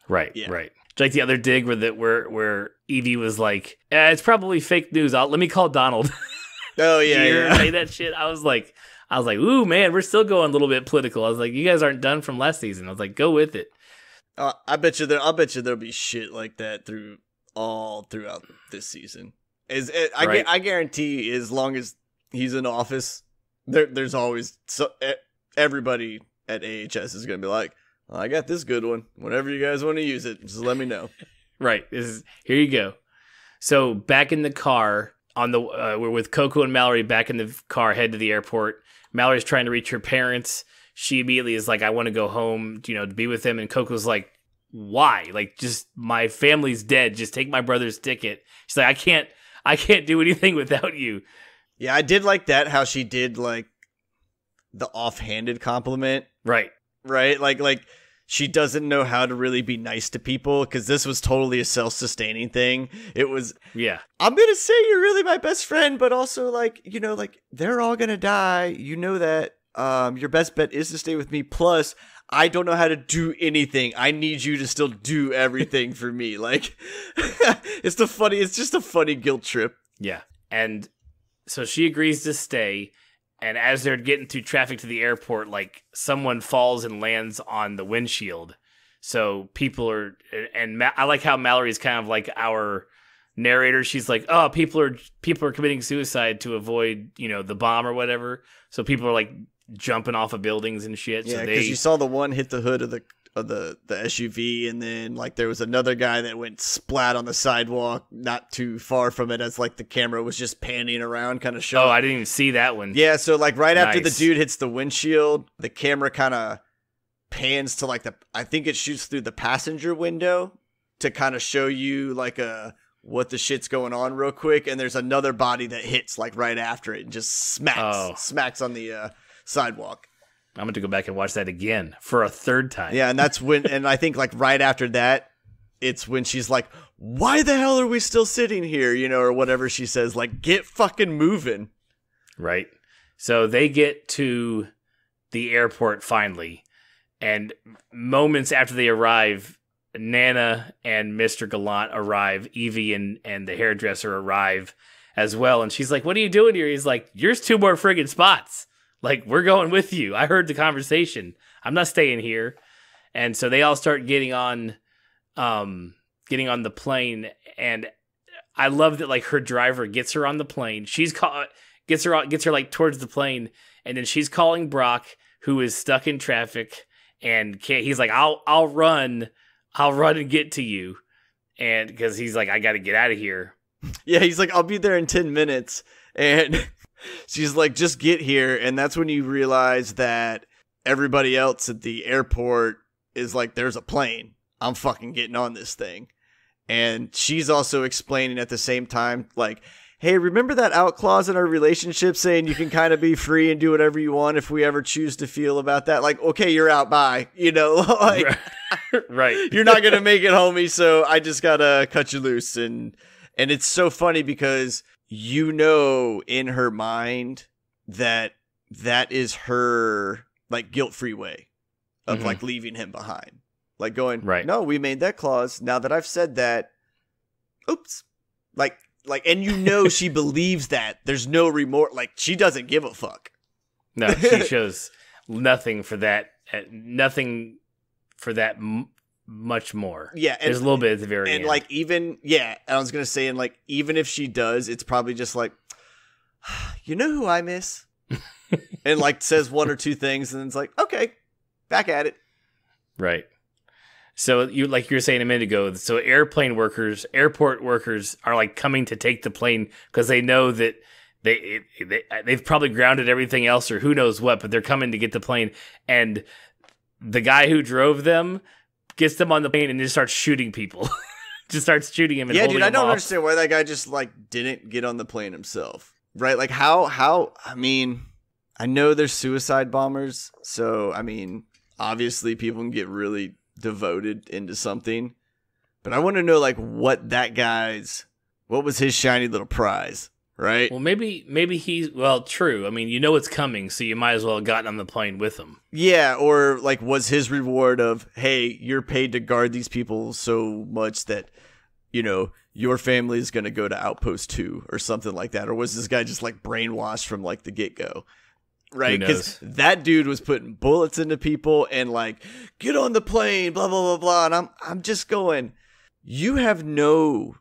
Right, yeah. Right. Like the other dig where Evie was like, it's probably fake news. Let me call Donald. Oh, yeah, Did you hear her say that shit? I was like, ooh, man, we're still going a little bit political. I was like, you guys aren't done from last season. I was like, go with it. I'll bet you there'll be shit like that throughout this season. I guarantee as long as he's in office, there's always everybody at AHS is gonna be like, I got this good one. Whenever you guys want to use it, just let me know. Right. Here you go. So back in the car we're with Coco and Mallory back in the car, head to the airport. Mallory's trying to reach her parents. She immediately is like, I want to go home, to be with them. And Coco's like, why? Like, just my family's dead. Just take my brother's ticket. She's like, I can't do anything without you. Yeah, I did like that, how she did like the offhanded compliment. Right. Right? Like she doesn't know how to really be nice to people, because this was totally a self-sustaining thing. It was, Yeah. I'm going to say you're really my best friend, but also, like, you know, like, they're all going to die. You know that. Your best bet is to stay with me. Plus, I don't know how to do anything. I need you to still do everything for me. Like, it's just a funny guilt trip. Yeah. And so she agrees to stay. And as they're getting through traffic to the airport, like, someone falls and lands on the windshield. So people are, and I like how Mallory's kind of like our narrator. She's like, oh, people are committing suicide to avoid, you know, the bomb or whatever. So people are like jumping off of buildings and shit. Yeah, so because you saw the one hit the hood of the SUV, and then, like, there was another guy that went splat on the sidewalk not too far from it, as, like, the camera was just panning around, kind of showing. Oh, I didn't even see that one. Yeah, so, like, right after the Nice. dude hits the windshield, the camera kind of pans to, like, I think it shoots through the passenger window to kind of show you, like, what the shit's going on real quick, and there's another body that hits, like, right after it and just smacks on the sidewalk. I'm going to go back and watch that again for a third time. Yeah, and that's when, and I think, like, right after that, it's when she's like, why the hell are we still sitting here? You know, or whatever she says, like, get fucking moving. Right. So they get to the airport finally, and moments after they arrive, Nana and Mr. Gallant arrive. Evie and the hairdresser arrive as well, and she's like, what are you doing here? He's like, there's 2 more friggin' spots. Like, we're going with you. I heard the conversation. I'm not staying here. And so they all start getting on the plane. And I love that, like, her driver gets her on the plane. Gets her like towards the plane. And then she's calling Brock, who is stuck in traffic. And he's like, I'll run and get to you. And because he's like, I got to get out of here. Yeah, he's like, I'll be there in 10 minutes. And she's like, just get here. And that's when you realize that everybody else at the airport is like, there's a plane. I'm fucking getting on this thing. And she's also explaining at the same time, like, hey, remember that out clause in our relationship saying you can kind of be free and do whatever you want if we ever choose to feel about that? Like, okay, you're out, bye. You know, like, right. You're not going to make it, homie. So I just got to cut you loose. And it's so funny because, you know, in her mind that is her, like, guilt-free way of like leaving him behind, like going, right. No, we made that clause. Now that I've said that, oops, like, and you know, she believes that there's no remorse. Like, she doesn't give a fuck. No, she shows nothing for that. Much more. Yeah, there's a little bit at the very end. And, like, even, yeah, I was gonna say, and, like, even if she does, it's probably just like, you know who I miss, and, like, says 1 or 2 things, and then it's like, okay, back at it. Right. So you were saying a minute ago. So airport workers are, like, coming to take the plane because they know that they've probably grounded everything else or who knows what, but they're coming to get the plane. And the guy who drove them gets them on the plane and just starts shooting people. Just starts shooting him. And yeah, dude, I don't off. understand why that guy just, like, didn't get on the plane himself. Right? Like, how, I mean, I know there's suicide bombers. So, I mean, obviously people can get really devoted into something. But I want to know, like, what was his shiny little prize? Right? Well, maybe true. I mean, you know it's coming, so you might as well have gotten on the plane with him. Yeah, or, like, was his reward of, hey, you're paid to guard these people so much that, you know, your family is going to go to Outpost 2 or something like that? Or was this guy just, like, brainwashed from, like, the get-go? Right? Because that dude was putting bullets into people and, like, get on the plane, blah, blah, blah, blah. And I'm just going, you have none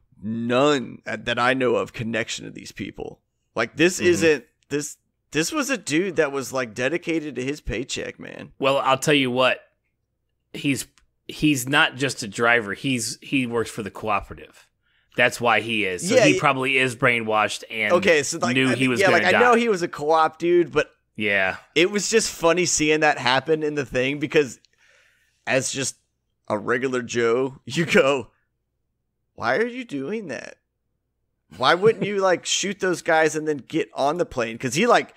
that I know of connection to these people. Like, this isn't this was a dude that was, like, dedicated to his paycheck, man. Well, I'll tell you what, he's not just a driver. He works for the cooperative. That's why he is. So he probably is brainwashed and knew he was going to die. I know he was a co-op dude, but yeah, it was just funny seeing that happen in the thing because as just a regular Joe, you go, why are you doing that? Why wouldn't you, like, shoot those guys and then get on the plane? Because he, like,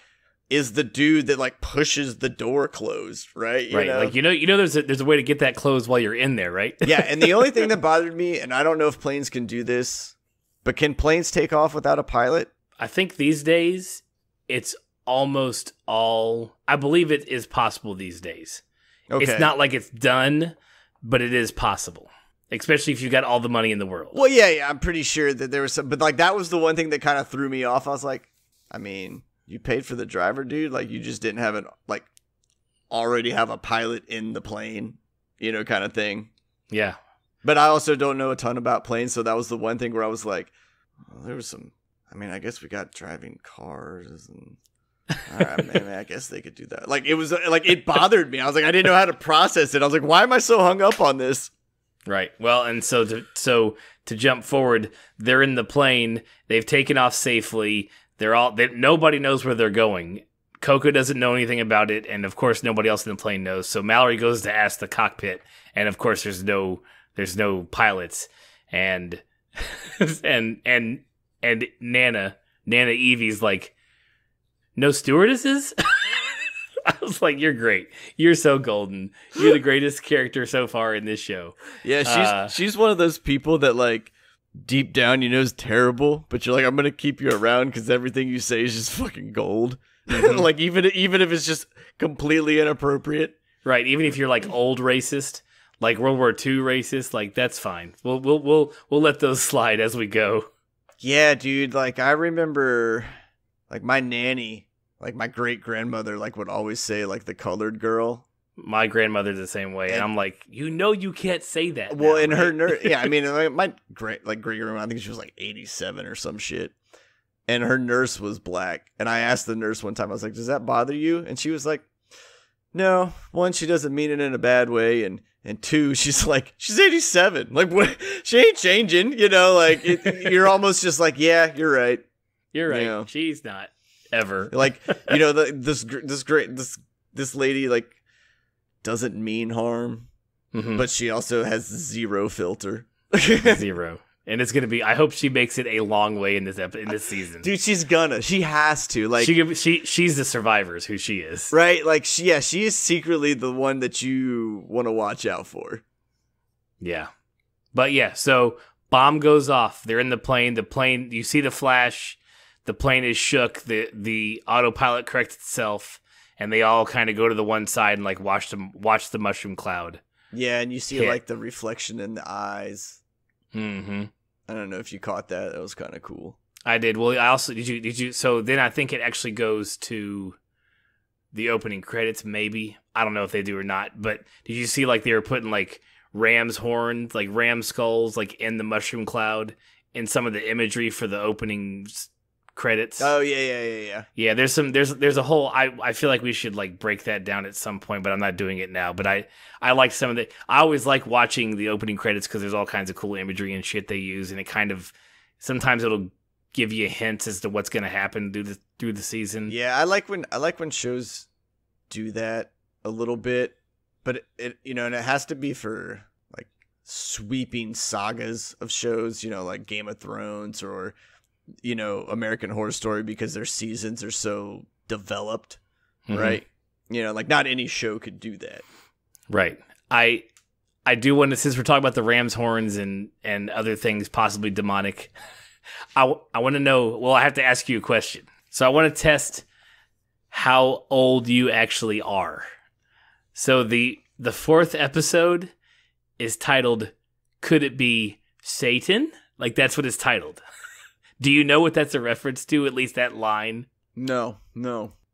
is the dude that like pushes the door closed, right? Right. Know? Like, there's a way to get that closed while you're in there, right? Yeah. And the only thing that bothered me, and I don't know if planes can do this, but can planes take off without a pilot? I think these days it's almost all, I believe it is possible these days. Okay. It's not like it's done, but it is possible. Especially if you got all the money in the world. Well, yeah, I'm pretty sure that there was some, but like that was the one thing that kind of threw me off. I was like, I mean, you paid for the driver, dude. Like you just didn't have already have a pilot in the plane, kind of thing. Yeah. But I also don't know a ton about planes, so that was the one thing where I was like, well, there was some. I mean, I guess we got driving cars, and all right, maybe I guess they could do that. Like it was like it bothered me. I was like, I didn't know how to process it. I was like, why am I so hung up on this? Right. Well, and so to jump forward, they're in the plane. They've taken off safely. Nobody knows where they're going. Coco doesn't know anything about it, and of course, nobody else in the plane knows. So Mallory goes to ask the cockpit, and of course, there's no pilots, and and Nana Evie's like, no stewardesses. I was like, you're great. You're so golden. You're the greatest character so far in this show. Yeah, she's one of those people that like deep down is terrible, but you're like, I'm gonna keep you around because everything you say is just fucking gold. Mm-hmm. Like even if it's just completely inappropriate. Right. Even if you're like old racist, like World War II racist, like that's fine. We'll let those slide as we go. Yeah, dude. Like I remember, like my nanny. Like, my great-grandmother, like, would always say, like, the colored girl. My grandmother's the same way. And I'm like, you can't say that. Well, now, in right? her nurse... Yeah, I mean, my great-grandma, I think she was, like, 87 or some shit. And her nurse was black. And I asked the nurse one time, I was like, does that bother you? And she was like, no. One, she doesn't mean it in a bad way. And two, she's like, she's 87. Like, what? She ain't changing, like, you're almost just like, yeah, you're right. You're right. She's not. Ever. Like, this lady like doesn't mean harm, but she also has zero filter. Zero. And it's gonna be. I hope she makes it a long way in this season, dude. She has to. Like she's the survivors who she is, right? Like she is secretly the one that you want to watch out for. Yeah, but yeah. So bomb goes off. They're in the plane. The plane. You see the flash. The plane is shook. The autopilot corrects itself, and they all kind of go to the one side and like watch the mushroom cloud. Yeah, and you see like the reflection in the eyes. Mm-hmm. I don't know if you caught that. That was kind of cool. I did. Well, I also did you. So then I think it actually goes to the opening credits. Maybe I don't know if they do or not. But did you see like they were putting like ram's horns, like ram skulls, like in the mushroom cloud in some of the imagery for the opening credits? Oh yeah. Yeah, there's a whole I feel like we should like break that down at some point, but I'm not doing it now. But I like some of the I always like watching the opening credits because there's all kinds of cool imagery and shit they use, and it kind of sometimes it'll give you hints as to what's going to happen through the season. Yeah, I like when shows do that a little bit, but it and it has to be for like sweeping sagas of shows, like Game of Thrones or American Horror Story, because their seasons are so developed, right? Like not any show could do that. Right. I do want to, since we're talking about the ram's horns and other things possibly demonic, I want to know, well, I have to ask you a question. So I want to test how old you actually are. So the fourth episode is titled, Could It Be Satan? Like that's what it's titled. Do you know what that's a reference to? At least that line? No.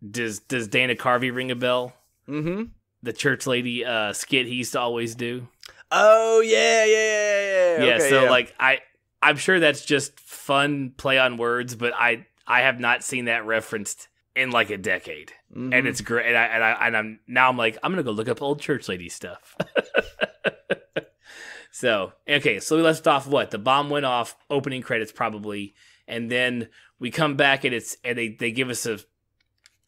Does Dana Carvey ring a bell? Mm-hmm. The church lady skit he used to always do. Oh yeah. Yeah. Okay, so like I'm sure that's just fun play on words, but I have not seen that referenced in like a decade, and it's great. And I'm like I'm gonna go look up old church lady stuff. So okay, so we left off what the bomb went off, opening credits probably. And then we come back and they give us a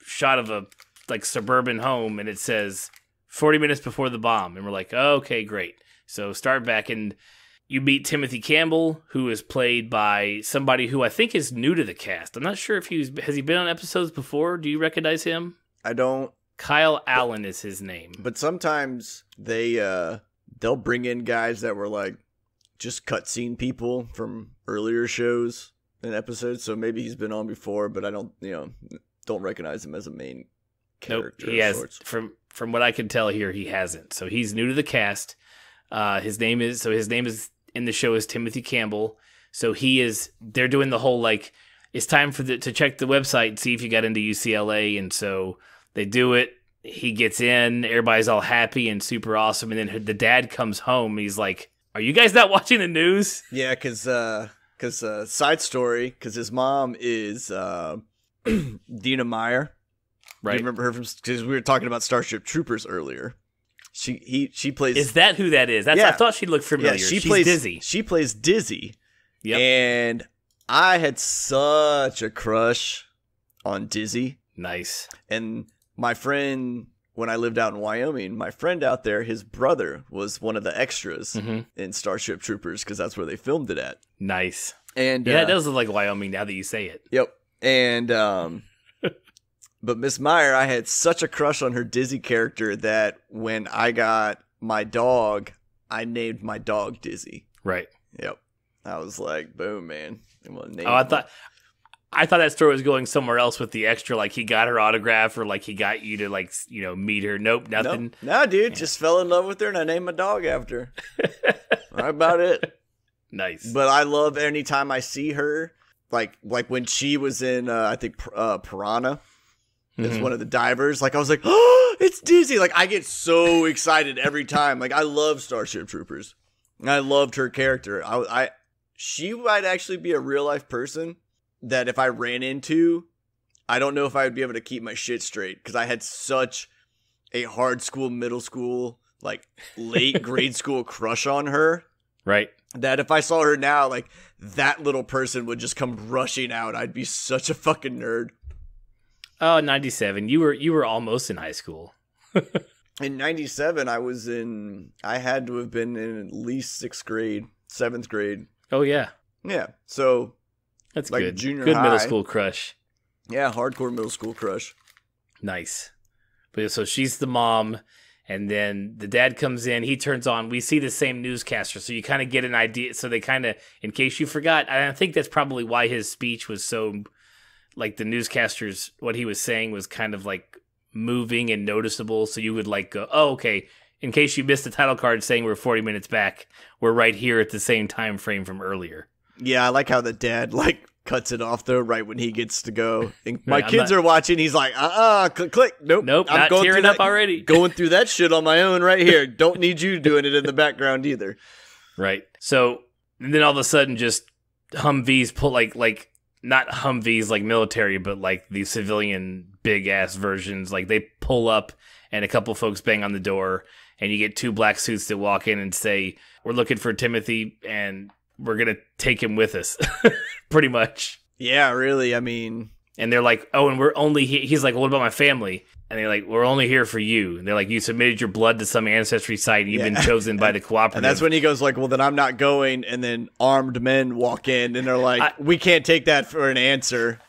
shot of a like suburban home, and it says 40 minutes before the bomb, and we're like, oh, okay, great. So start back, and you meet Timothy Campbell, who is played by somebody who I think is new to the cast. I'm not sure if has he been on episodes before? Do you recognize him? I don't. Kyle Allen is his name. But sometimes they'll bring in guys that were like just cutscene people from earlier shows and episodes. So maybe he's been on before, but I don't recognize him as a main character. Nope, he has. From what I can tell here, he hasn't. So he's new to the cast. His name is in the show is Timothy Campbell. So they're doing the whole like, it's time to check the website and see if you got into UCLA. And so they do it. He gets in. Everybody's all happy and super awesome. And then the dad comes home. And he's like, "Are you guys not watching the news?" Yeah, because side story, because his mom is Dina Meyer. Right. Do you remember her from? Because we were talking about Starship Troopers earlier. She plays. Is that who that is? I thought she looked familiar. Yeah, She's plays Dizzy. She plays Dizzy. Yep. And I had such a crush on Dizzy. Nice. And my friend, when I lived out in Wyoming, my friend out there, his brother was one of the extras in Starship Troopers because that's where they filmed it at. Nice. And yeah, it does look like Wyoming now that you say it. Yep. And but Miss Meyer, I had such a crush on her Dizzy character that when I got my dog, I named my dog Dizzy. Right. Yep. I was like, boom, man. I thought that story was going somewhere else with the extra, like he got her autograph or like he got you to like, meet her. Nope, nothing. No, dude, just fell in love with her and I named my dog after her. That's about it. Nice. But I love anytime I see her, like when she was in, I think, Piranha as one of the divers. Like I was like, oh, it's Dizzy. Like I get so excited every time. Like I love Starship Troopers. I loved her character. She might actually be a real life person that if I ran into, I don't know if I would be able to keep my shit straight because I had such a hard school, middle school, like late grade school crush on her. Right. That if I saw her now, like that little person would just come rushing out. I'd be such a fucking nerd. Oh, 97. You were almost in high school. In 97, I had to have been in at least 6th grade, 7th grade. Oh, yeah. Yeah. So that's like good. Junior good high. Middle school crush. Yeah, hardcore middle school crush. Nice. But so she's the mom, and then the dad comes in. He turns on. We see the same newscaster, so you kind of get an idea. So they kind of, in case you forgot, I think that's probably why his speech was so, like the newscaster's, what he was saying was kind of like moving and noticeable. So you would like go, oh, okay. In case you missed the title card saying we're 40 minutes back, we're right here at the same time frame from earlier. Yeah, I like how the dad like cuts it off though, right when he gets to go. And my kids are watching. He's like, click. Nope. I'm not tearing up already. Going through that shit on my own right here. Don't need you doing it in the background either. Right. So and then all of a sudden, just Humvees pull like not Humvees like military, but like the civilian big ass versions. Like they pull up, and a couple folks bang on the door. And you get 2 black suits that walk in and say, we're looking for Timothy and we're going to take him with us. Pretty much. Yeah, really. I mean. And they're like, oh, and we're only here. He's like, well, what about my family? And they're like, we're only here for you. And they're like, you submitted your blood to some ancestry site and you've been chosen by the cooperative. And that's when he goes like, well, then I'm not going. And then armed men walk in and they're like, we can't take that for an answer.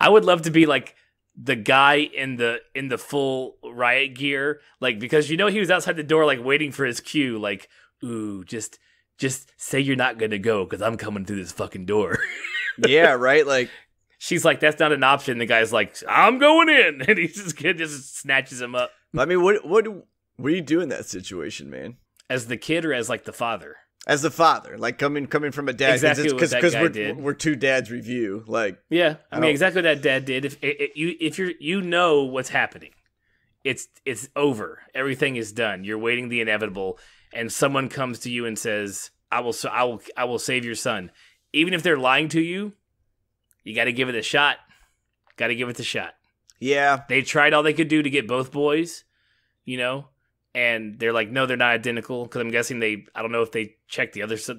I would love to be like the guy in the full riot gear, like, because he was outside the door, like waiting for his cue, like, ooh, just say you're not gonna go because I'm coming through this fucking door. Yeah, right. Like she's like, that's not an option. The guy's like, I'm going in, and he just snatches him up. I mean, what do you do in that situation, man? As the kid or as like the father? As the father, like coming from a dad, exactly what that guy did. We're 2 dads review, like yeah. I mean, exactly what that dad did. If you know what's happening, it's over. Everything is done. You're waiting the inevitable, and someone comes to you and says, I will save your son," even if they're lying to you. You got to give it a shot. Got to give it the shot. Yeah, they tried all they could do to get both boys, And they're like, no, they're not identical. Because I'm guessing I don't know if they checked the other stuff.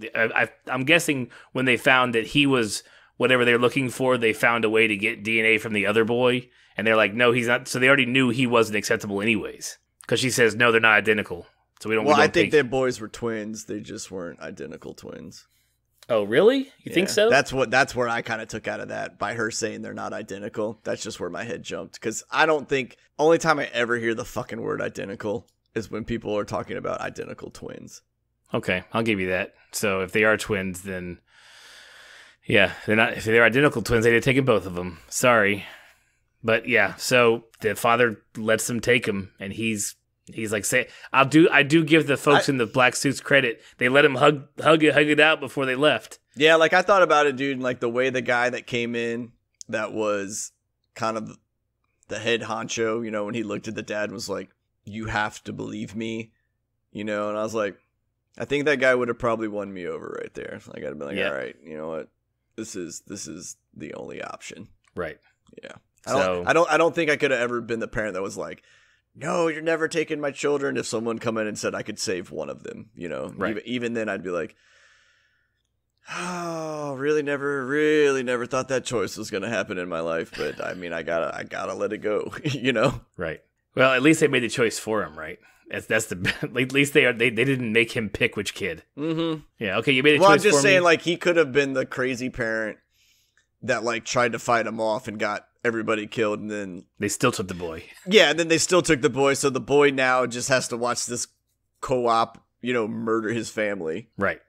I'm guessing when they found that he was whatever they're looking for, they found a way to get DNA from the other boy. And they're like, no, he's not. So they already knew he wasn't acceptable anyways. Because she says, no, they're not identical. So we don't. Well, I think their boys were twins. They just weren't identical twins. Oh, really? You think so? That's where I kind of took out of that by her saying they're not identical. That's just where my head jumped, because I don't think only time I ever hear the fucking word identical is when people are talking about identical twins. Okay, I'll give you that. So if they are twins, then yeah, they're not. If they're identical twins, they'd have taken both of them. Sorry, but yeah. So the father lets them take him, and he's like, say, I do give the folks in the black suits credit. They let him hug it out before they left. Yeah, like I thought about it, dude. And like the way the guy that came in, that was kind of the head honcho, you know, when he looked at the dad, was like, "You have to believe me," you know. And I was like, I think that guy would have probably won me over right there. Like I'd have been like, all right, you know what, this is the only option, right? Yeah. I don't think I could have ever been the parent that was like, no, you're never taking my children. If someone come in and said I could save one of them, you know, right. Even then I'd be like, oh, really never thought that choice was going to happen in my life. But I mean, I gotta let it go, you know? Right. Well, at least they made the choice for him, right? That's the at least they didn't make him pick which kid. Mm-hmm. Yeah. Okay. You made a choice. Well, I'm just saying, me. like, he could have been the crazy parent that like tried to fight him off and got everybody killed, and then they still took the boy. Yeah, and then they still took the boy, so the boy now just has to watch this co-op, you know, murder his family. Right.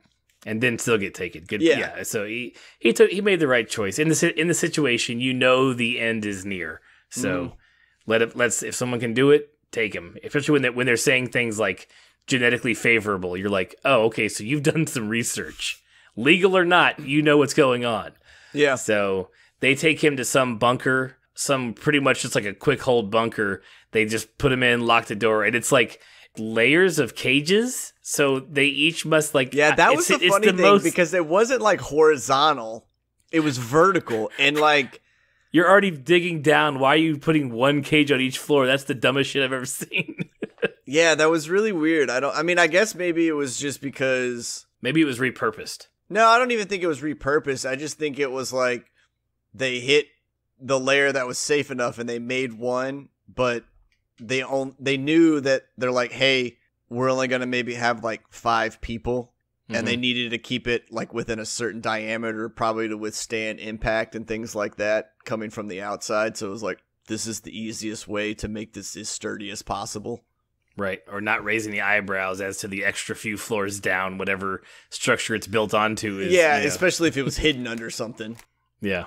And then still get taken. Good. Yeah. So he made the right choice in the situation. You know, the end is near. So let's if someone can do it, take him. Especially when they're saying things like genetically favorable, you're like, oh, okay, so you've done some research, legal or not. You know what's going on. Yeah. So they take him to some bunker, some pretty much just like a quick hold bunker. They just put him in, lock the door, and it's like layers of cages. So they each must like. Yeah, that was the funny thing because it wasn't like horizontal; it was vertical, and like you're already digging down. Why are you putting one cage on each floor? That's the dumbest shit I've ever seen. Yeah, that was really weird. I mean, I guess maybe it was just because maybe it was repurposed. No, I don't even think it was repurposed. I just think it was like they hit the layer that was safe enough and they made one, but they knew that they're like, hey, we're only going to maybe have like 5 people, and they needed to keep it like within a certain diameter, probably to withstand impact and things like that coming from the outside. So it was like, this is the easiest way to make this as sturdy as possible. Right, or not raising the eyebrows as to the extra few floors down, whatever structure it's built onto is. Yeah, especially if it was hidden under something. Yeah.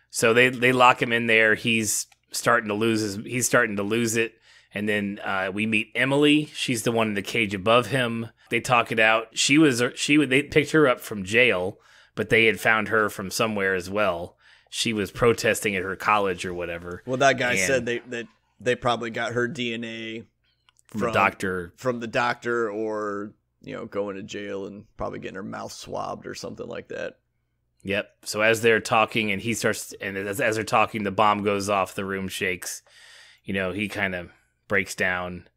So they lock him in there. He's starting to lose it. And then we meet Emily. She's the one in the cage above him. They talk it out. They picked her up from jail, but they had found her from somewhere as well. She was protesting at her college or whatever. Well, that guy said they probably got her DNA from the doctor, or, you know, going to jail and probably getting her mouth swabbed or something like that. Yep. So as they're talking, and as they're talking, the bomb goes off, the room shakes. You know, he kind of breaks down,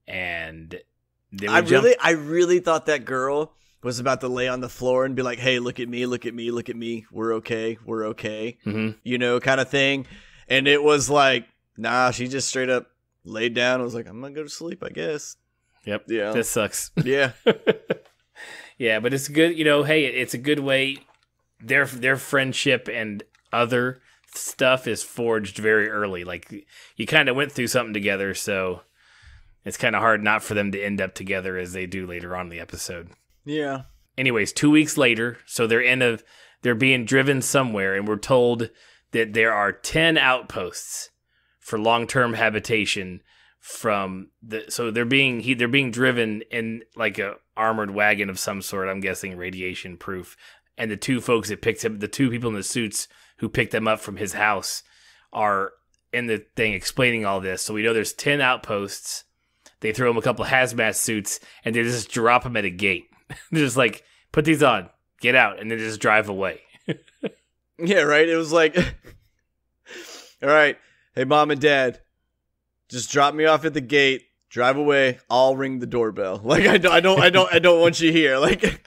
and I really thought that girl was about to lay on the floor and be like, "Hey, look at me, look at me, look at me. We're okay, we're okay." Mm-hmm. You know, kind of thing. And it was like, nah, she just straight up laid down and was like, I'm gonna go to sleep, I guess. Yep. Yeah. This sucks. Yeah. Yeah, but it's good, you know, hey, it's a good way. Their friendship and other stuff is forged very early. Like, you kind of went through something together, so it's kind of hard not for them to end up together as they do later on in the episode. Yeah. Anyways, 2 weeks later, so they're being driven somewhere, and we're told that there are 10 outposts for long-term habitation so they're being driven in like a armored wagon of some sort, I'm guessing radiation proof. And the 2 folks that picked him, the 2 people in the suits who picked them up from his house, are in the thing explaining all this. So we know there's 10 outposts. They throw them a couple of hazmat suits, and they just drop them at a gate. They're just like, put these on, get out, and then just drive away. Yeah, right? It was like, all right, hey, mom and dad, just drop me off at the gate, drive away, I'll ring the doorbell. Like, I don't want you here. Like,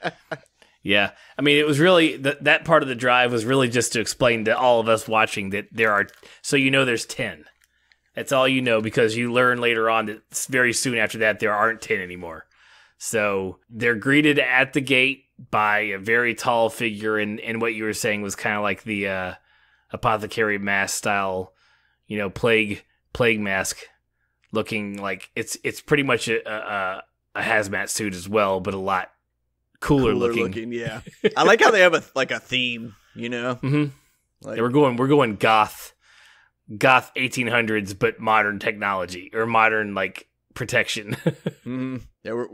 yeah. I mean, it was really, that part of the drive was really just to explain to all of us watching that there are, so you know there's 10. That's all you know, because you learn later on that very soon after that there aren't 10 anymore. So they're greeted at the gate by a very tall figure, and what you were saying was kind of like the apothecary mask style, plague mask, looking like it's pretty much a hazmat suit as well, but a lot cooler looking. Yeah, I like how they have a theme. Mm-hmm. Like, yeah, we're going goth 1800s, but modern technology or modern protection. mm-hmm. Yeah,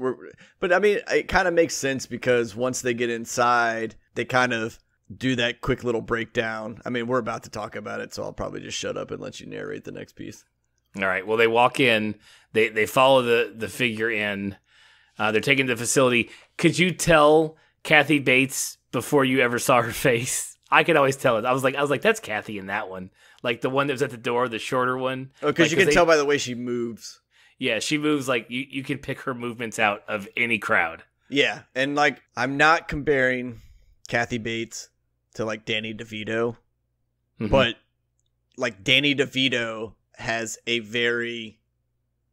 but I mean, it kind of makes sense because once they get inside, they kind of do that quick little breakdown. I mean, we're about to talk about it, so I'll probably just shut up and let you narrate the next piece. All right. Well, they walk in. They follow the figure in. They're taken to the facility. Could you tell Kathy Bates before you ever saw her face? I could always tell it. I was like, that's Kathy in that one. Like the one that was at the door, the shorter one. Oh, because you can tell by the way she moves. Yeah, she moves like you can pick her movements out of any crowd. Yeah, and I'm not comparing Kathy Bates to Danny DeVito, but Danny DeVito has a very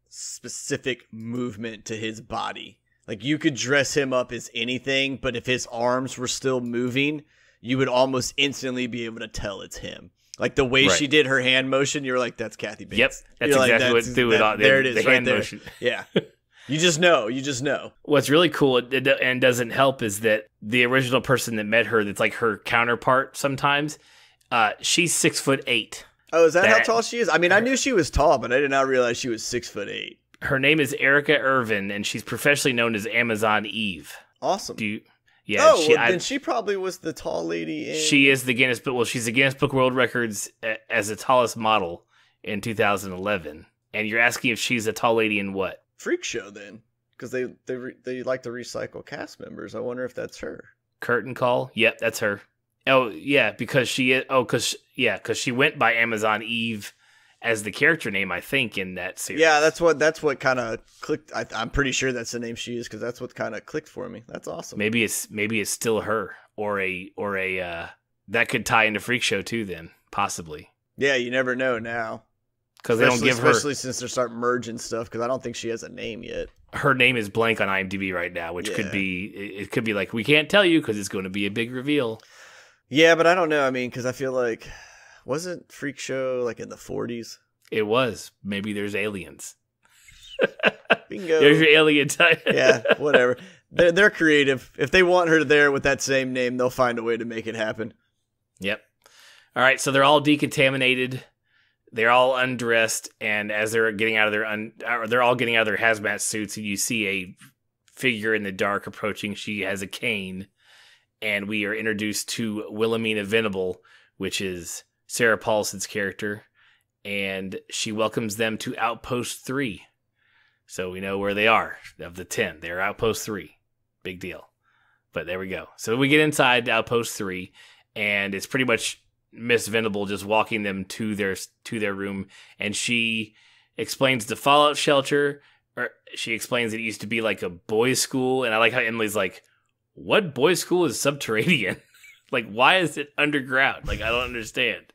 specific movement to his body. You could dress him up as anything, but if his arms were still moving, you would almost instantly be able to tell it's him. The way she did her hand motion, you're like, that's Kathy Bates. Yep, that's exactly what do it on. There it is, the right hand there. motion. Yeah, you just know. What's really cool and doesn't help is that the original person that met her, that's her counterpart. Sometimes, she's 6'8". Oh, is that how tall she is? I mean, I knew she was tall, but I did not realize she was 6'8". Her name is Erica Irvin, and she's professionally known as Amazon Eve. Awesome. Yeah. Then she probably was the tall lady. She is the Guinness Book. Well, she's the Guinness Book World Records as the tallest model in 2011. And you're asking if she's a tall lady in what? Freak Show, then, because they like to recycle cast members. I wonder if that's her. Curtain Call. Yep, that's her. Oh yeah, because she is. Oh, because she went by Amazon Eve as the character name, I think, in that series. Yeah, that's what kind of clicked. I'm pretty sure that's the name she is, because that's what kind of clicked for me. That's awesome. Maybe it's still her or a that could tie into Freak Show too. Then possibly. Yeah, you never know now, because they don't give her, especially since they start merging stuff. Because I don't think she has a name yet. Her name is blank on IMDb right now, which could be we can't tell you because it's going to be a big reveal. Yeah, but I don't know. I mean, because I feel like. Wasn't Freak Show in the 40s? It was. Maybe there's aliens. Bingo. There's your alien type. Yeah, whatever. They're creative. If they want her there with that same name, they'll find a way to make it happen. Yep. All right, so they're all decontaminated. They're all undressed, and as they're getting out of they're all getting out of their hazmat suits, and you see a figure in the dark approaching. She has a cane, and we are introduced to Wilhelmina Venable, which is Sarah Paulson's character, and she welcomes them to Outpost 3. So we know where they are of the 10. They're Outpost 3. Big deal. But there we go. So we get inside Outpost 3, and it's pretty much Miss Venable just walking them to their room, and she explains the Fallout shelter, or she explains it used to be a boys' school, and I like how Emily's like, what boys' school is subterranean? Why is it underground? I don't understand.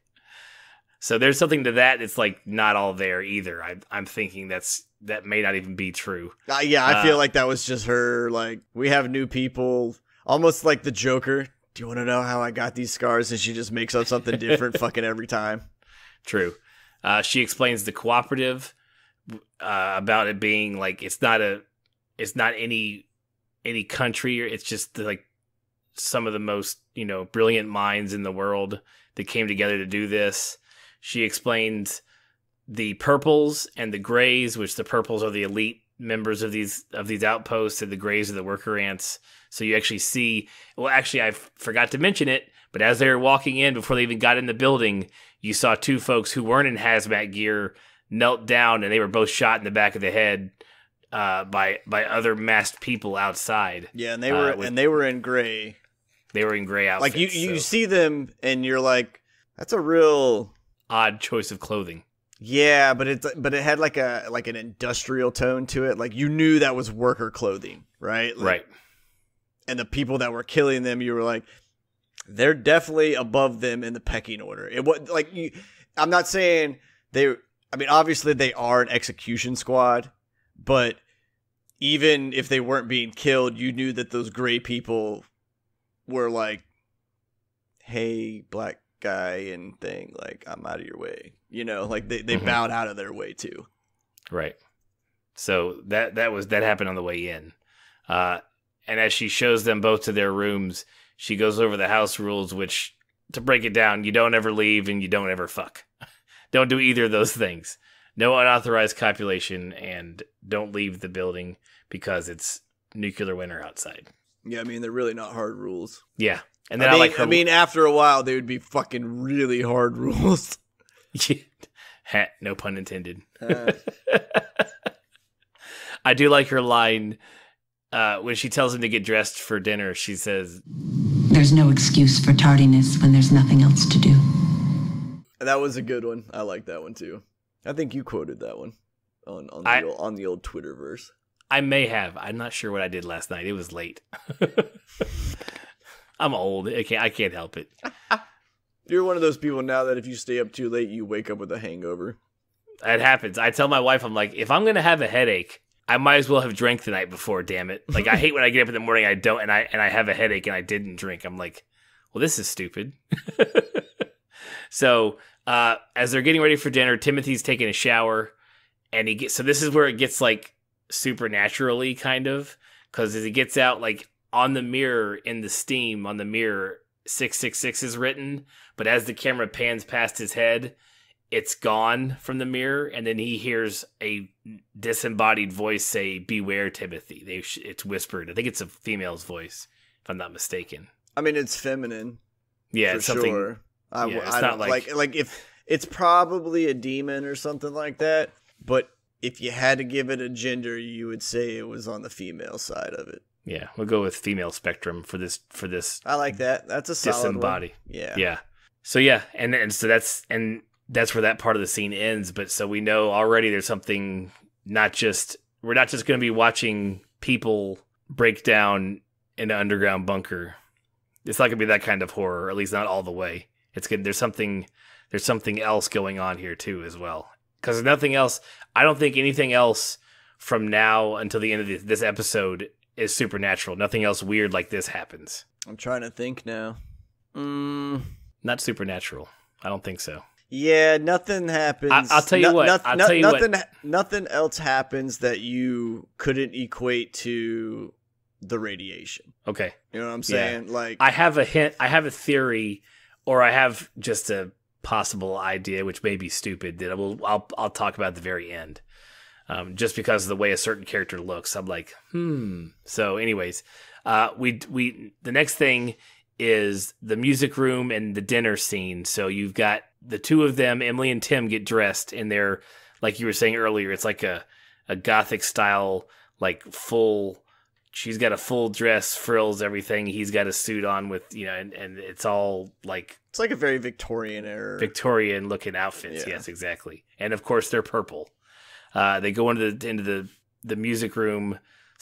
So there's something to that. It's not all there either. I'm thinking that may not even be true. Yeah, I feel like that was just her. We have new people, almost like the Joker. Do you want to know how I got these scars? And she just makes up something different fucking every time. True. She explains the cooperative about it being it's not any country. It's just some of the most brilliant minds in the world that came together to do this. She explains the purples and the grays, which the purples are the elite members of these outposts, and the grays are the worker ants. So you actually see, well, actually, I forgot to mention it, but as they were walking in, before they even got in the building, you saw two folks who weren't in hazmat gear knelt down, and they were both shot in the back of the head by other masked people outside. Yeah, and they were in gray. They were in gray outfits. You see them, and you're like, that's a real odd choice of clothing. Yeah, but it had an industrial tone to it. You knew that was worker clothing, right? Right. And the people that were killing them, you were like, they're definitely above them in the pecking order. It was I'm not saying I mean, obviously they are an execution squad, but even if they weren't being killed, you knew that those gray people were like, hey, black guy and thing, like, I'm out of your way. You know, like they bowed out of their way too. Right. So that happened on the way in. And as she shows them both to their rooms, she goes over the house rules, which, to break it down, you don't ever leave and you don't ever fuck. Don't do either of those things. No unauthorized copulation, and don't leave the building because it's nuclear winter outside. Yeah, I mean, they're really not hard rules. Yeah. And then I mean, after a while, they would be fucking really hard rules. No pun intended. I do like her line when she tells him to get dressed for dinner. She says, "There's no excuse for tardiness when there's nothing else to do." That was a good one. I like that one too. I think you quoted that one on the old Twitterverse. I may have. I'm not sure what I did last night. It was late. I'm old. I can't help it. You're one of those people now that if you stay up too late, you wake up with a hangover. It happens. I tell my wife, I'm like, if I'm going to have a headache, I might as well have drank the night before, damn it. Like, I hate when I get up in the morning, I don't, and I have a headache and I didn't drink. I'm like, well, this is stupid. So, as they're getting ready for dinner, Timothy's taking a shower, and so this is where it gets, like, supernaturally, kind of, because as he gets out, like, on the mirror, in the steam, on the mirror, 666 is written, but as the camera pans past his head, it's gone from the mirror, and then he hears a disembodied voice say, "Beware, Timothy." It's whispered. I think it's a female's voice, if I'm not mistaken. I mean, it's feminine. Yeah, it's something. Sure. It's I not don't like if it's probably a demon or something like that, but if you had to give it a gender, you would say it was on the female side of it. Yeah, we'll go with female spectrum for this. I like that. That's a solid disembodied. One. Yeah. Yeah. So yeah, and so that's where that part of the scene ends. But so we know already there's something. We're not just going to be watching people break down in an underground bunker. It's not going to be that kind of horror, or at least not all the way. It's good. There's something else going on here too, as well. Because there's nothing else. I don't think anything else from now until the end of this episode is supernatural. Nothing else weird like this happens. I'm trying to think now. Not supernatural. I don't think so. Yeah, nothing happens. I'll tell you what. Nothing else happens that you couldn't equate to the radiation. Okay. You know what I'm saying? Yeah. Like, I have a hint. I have a theory, or I have just a possible idea, which may be stupid, that I'll talk about at the very end. Just because of the way a certain character looks, I'm like, So, anyways, the next thing is the music room and the dinner scene. So you've got the two of them, Emily and Tim, get dressed in their, like you were saying earlier, it's like a gothic style, like full. She's got a full dress, frills, everything. He's got a suit on with, and it's all like... It's like a very Victorian era. Victorian looking outfits. Yeah. Yes, exactly. And of course they're purple. They go into the music room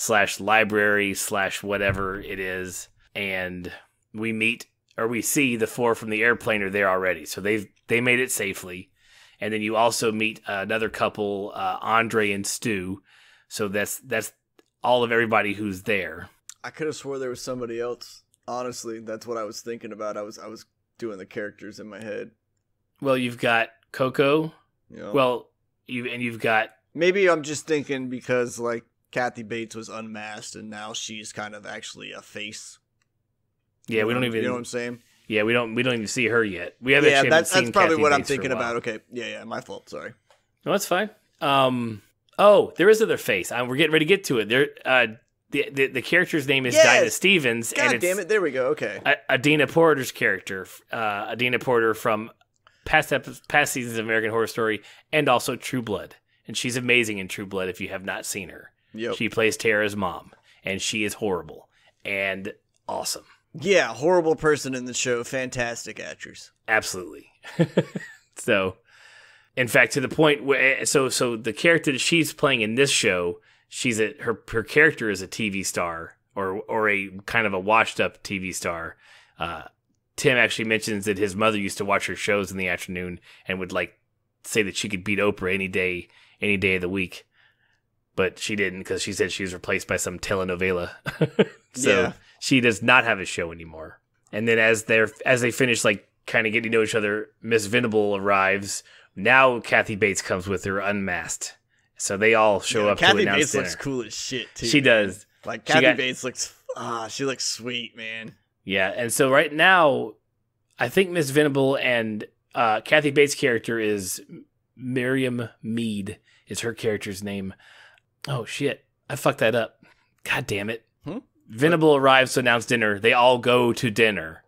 / library / whatever it is. And we see the four from the airplane are there already. So they made it safely. And then you also meet another couple, Andre and Stu. So that's all of everybody who's there. I could have swore there was somebody else. Honestly, that's what I was thinking about. I was doing the characters in my head. Well, you've got Coco. Yeah. Well, you've got... Maybe I'm just thinking because, like, Kathy Bates was unmasked and now she's kind of actually a face. Yeah, we don't even... You know what I'm saying? Yeah, we don't even see her yet. We haven't. Yeah, that's seen probably Kathy what Bates I'm thinking about. Okay, yeah, my fault. Sorry. No, that's fine. Oh, there is another face. We're getting ready to get to it. There, the character's name is Dinah Stevens. God damn it! There we go. Okay. Adina Porter's character, Adina Porter from past seasons of American Horror Story and also True Blood, and she's amazing in True Blood. If you have not seen her, yep. She plays Tara's mom, and she is horrible and awesome. Yeah, horrible person in the show. Fantastic actress. Absolutely. So, in fact, to the point where so the character that she's playing in this show, her character is a TV star or a kind of a washed up TV star. Tim actually mentions that his mother used to watch her shows in the afternoon and would like say that she could beat Oprah any day of the week. But she didn't, because she said she was replaced by some telenovela. So she does not have a show anymore. And then as they finish like kind of getting to know each other, Miss Venable arrives. Now Kathy Bates comes with her unmasked. So they all show up Kathy to announce Bates dinner. looks cool as shit too. She does. Like Kathy Bates looks she looks sweet, man. Yeah, and so right now I think Miss Venable and Kathy Bates' character is Miriam Mead is her character's name. Oh shit. I fucked that up. God damn it. Venable arrives to announce dinner. They all go to dinner,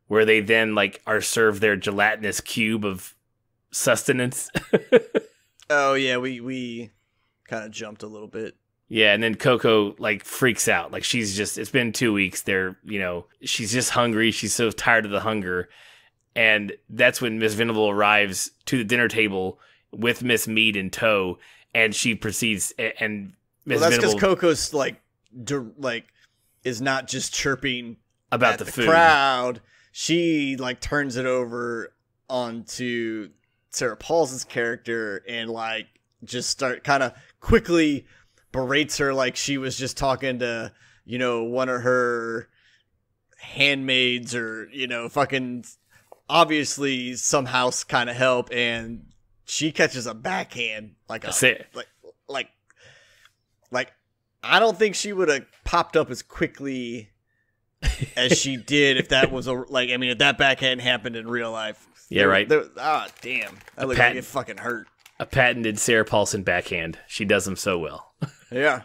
where they then like are served their gelatinous cube of sustenance. Oh yeah, we kind of jumped a little bit. Yeah, and then Coco like freaks out. Like it's been 2 weeks. She's just hungry. She's so tired of the hunger. And that's when Miss Venable arrives to the dinner table with Miss Mead in tow, and she proceeds and Miss Well, that's Venable, because Coco's like is not just chirping about at the food. Crowd. She like turns it over onto Sarah Paulson's character and like just start kind of quickly berates her like she was just talking to, one of her handmaids or, fucking obviously some house kind of help, and she catches a backhand like I don't think she would have popped up as quickly as she did if that was if that backhand happened in real life. Yeah, right. Damn. That looked like it fucking hurt. A patented Sarah Paulson backhand. She does them so well. Yeah.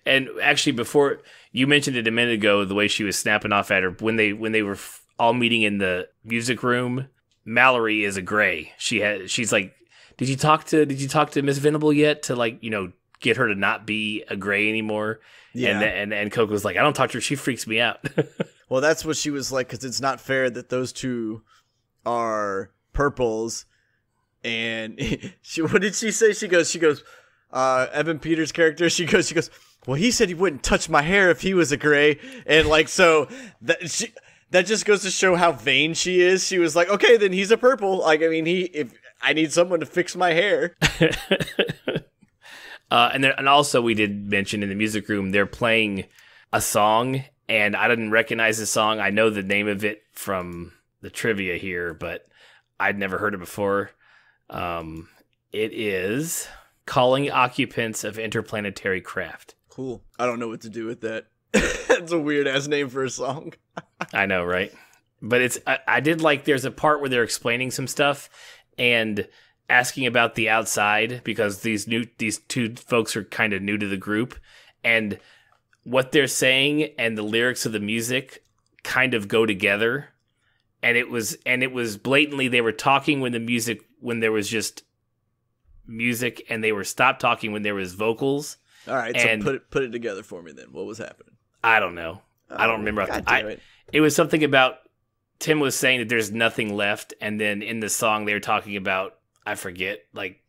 And actually, before you mentioned it a minute ago, the way she was snapping off at her when they were all meeting in the music room. Mallory is a gray. She's like, did you talk to Miss Venable yet to get her to not be a gray anymore? Yeah. And Coco's like, I don't talk to her. She freaks me out. Well, that's what she was like, because it's not fair that those two are purples. And what did she say? She goes, Evan Peters' character, she goes, well, he said he wouldn't touch my hair if he was a gray. And so that just goes to show how vain she is. She was like, okay, then he's a purple. If I need someone to fix my hair. And also we did mention in the music room, they're playing a song, and I didn't recognize the song. I know the name of it from the trivia here, but I'd never heard it before. It is Calling Occupants of Interplanetary Craft. Cool. I don't know what to do with that. That's a weird ass name for a song. I know, right? But I did like, there's a part where they're explaining some stuff and asking about the outside, because these two folks are kind of new to the group, and what they're saying and the lyrics of the music kind of go together. And it was blatantly, they were talking when there was just music, and they were stopped talking when there was vocals. All right, and so put it together for me then. What was happening? I don't know. I don't remember. It was something about, Tim was saying that there's nothing left, and then in the song they were talking about, I forget, like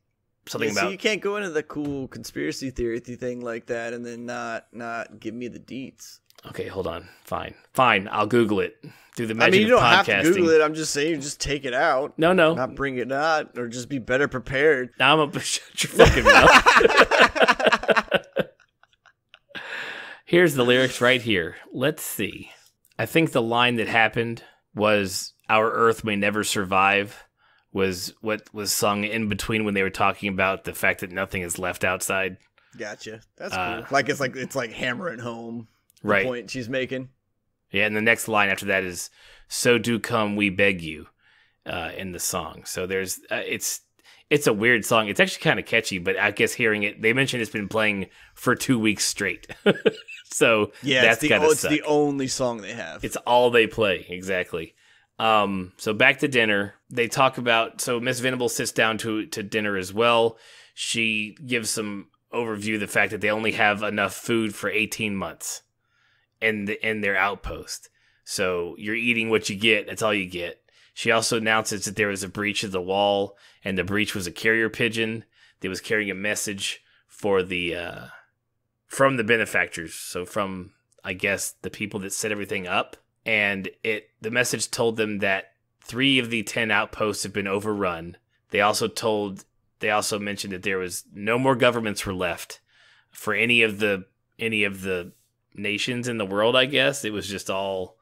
something about. So you can't go into the cool conspiracy theory thing like that and then not give me the deets. Okay, hold on. Fine. I'll Google it through the magic of podcasting. You don't have to Google it. I'm just saying, just take it out. No. Not bring it out, or just be better prepared. Now I'm gonna shut your fucking mouth. Here's the lyrics right here. Let's see. I think the line that happened was, "Our Earth may never survive," was what was sung in between when they were talking about the fact that nothing is left outside. Gotcha. That's cool. It's like hammering home the right point she's making. Yeah, and the next line after that is, "So do come, we beg you," in the song. So there's it's a weird song. It's actually kind of catchy, but I guess hearing it, they mentioned it's been playing for 2 weeks straight. So yeah, that's it's the only song they have. It's all they play, exactly. So back to dinner. They talk about, so Miss Venable sits down to dinner as well. She gives some overview of the fact that they only have enough food for 18 months in their outpost. So you're eating what you get. That's all you get. She also announces that there was a breach of the wall, and the breach was a carrier pigeon that was carrying a message for from the benefactors. So from, I guess, the people that set everything up. And the message told them that 3 of the 10 outposts have been overrun, They also mentioned that there was no more governments were left for any of the nations in the world, I guess. It was just all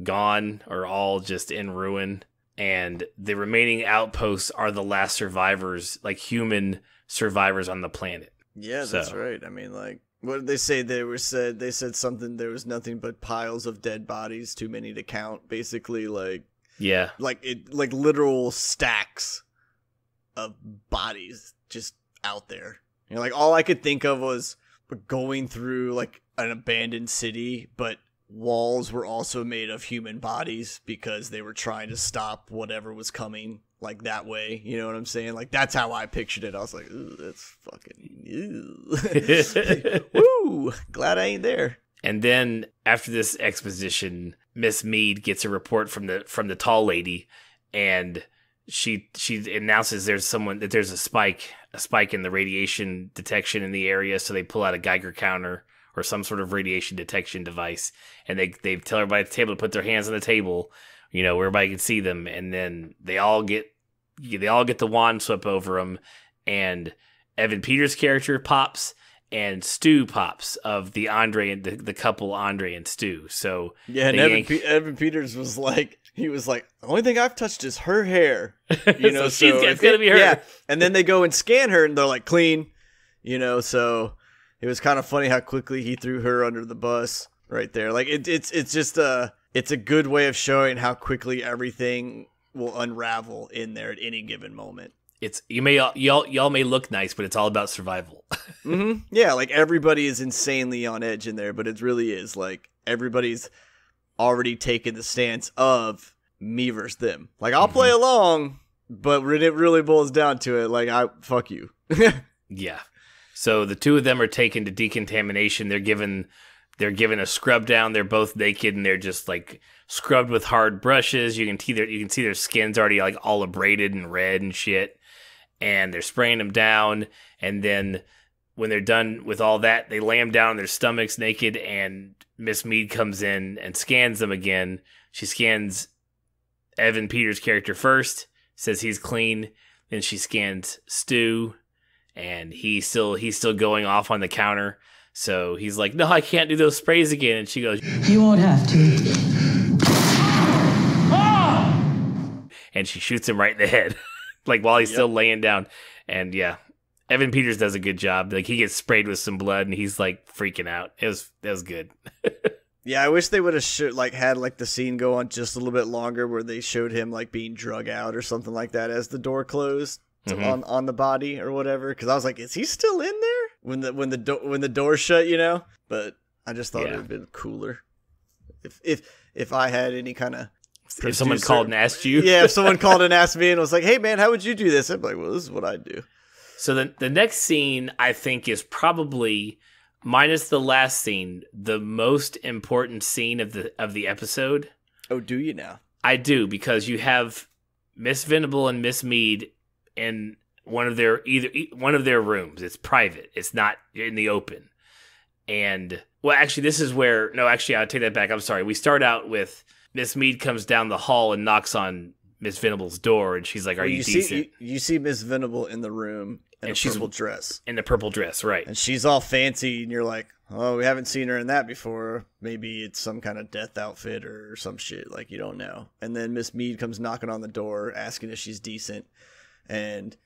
gone or all just in ruin. And the remaining outposts are the last survivors, like human survivors on the planet. Yeah, that's right. I mean, like, what did they say? They said something, there was nothing but piles of dead bodies, too many to count. Basically, like, yeah, like literal stacks of bodies just out there. You know, like, all I could think of was going through like an abandoned city, but walls were also made of human bodies because they were trying to stop whatever was coming, like, that way. You know what I'm saying? Like, that's how I pictured it. I was like, ooh, that's fucking woo, glad I ain't there. And then after this exposition, Miss Mead gets a report from the tall lady, and she announces there's a spike in the radiation detection in the area, so they pull out a Geiger counter or some sort of radiation detection device, and they tell everybody at the table to put their hands on the table, you know, where everybody can see them, and then they all get the wand swept over them, and Evan Peters' character pops, and Stu pops of the Andre and the couple Andre and Stu. So yeah, and Evan Peters was like, the only thing I've touched is her hair, you know. so it's gonna be her. Yeah, and then they go and scan her, and they're like, clean, you know. So it was kind of funny how quickly he threw her under the bus right there. Like, it's just it's a good way of showing how quickly everything will unravel in there at any given moment. It's y'all may look nice, but it's all about survival. Mm-hmm. Yeah, like, everybody is insanely on edge in there, but it really is like everybody's already taken the stance of me versus them. Like, I'll play along, but when it really boils down to it, like, fuck you. Yeah. So the two of them are taken to decontamination. They're given a scrub down. They're both naked, and they're just like scrubbed with hard brushes. You can see their skin's already like all abraded and red and shit. And they're spraying them down. And then when they're done with all that, they lay them down on their stomachs naked. And Miss Mead comes in and scans them again. She scans Evan Peters' character first, says he's clean. Then she scans Stu, and he's still going off on the counter. So he's like, no, I can't do those sprays again. And she goes, You won't have to. and she shoots him right in the head, like, while he's still laying down. And yeah, Evan Peters does a good job. Like, he gets sprayed with some blood, and he's like freaking out. That was good. Yeah, I wish they would have had like the scene go on just a little bit longer, where they showed him like being drug out or something like that as the door closed on the body or whatever. Because I was like, is he still in there when the door shut? You know. But I just thought it would have been cooler if I had any kind of. If someone called and asked you. Yeah, if someone called and asked me and was like, hey man, how would you do this? I'd be like, well, this is what I do. So the next scene, I think, is probably, minus the last scene, the most important scene of the episode. Oh, do you now? I do, because you have Miss Venable and Miss Mead in one of their rooms. It's private. It's not in the open. And well, actually, I'll take that back. I'm sorry. We start out with Miss Mead comes down the hall and knocks on Miss Venable's door, and she's like, "Are you decent?" You see Miss Venable in the room in a purple dress. In the purple dress, right? And she's all fancy, and you're like, "Oh, we haven't seen her in that before. Maybe it's some kind of death outfit or some shit. Like, you don't know." And then Miss Mead comes knocking on the door, asking if she's decent, and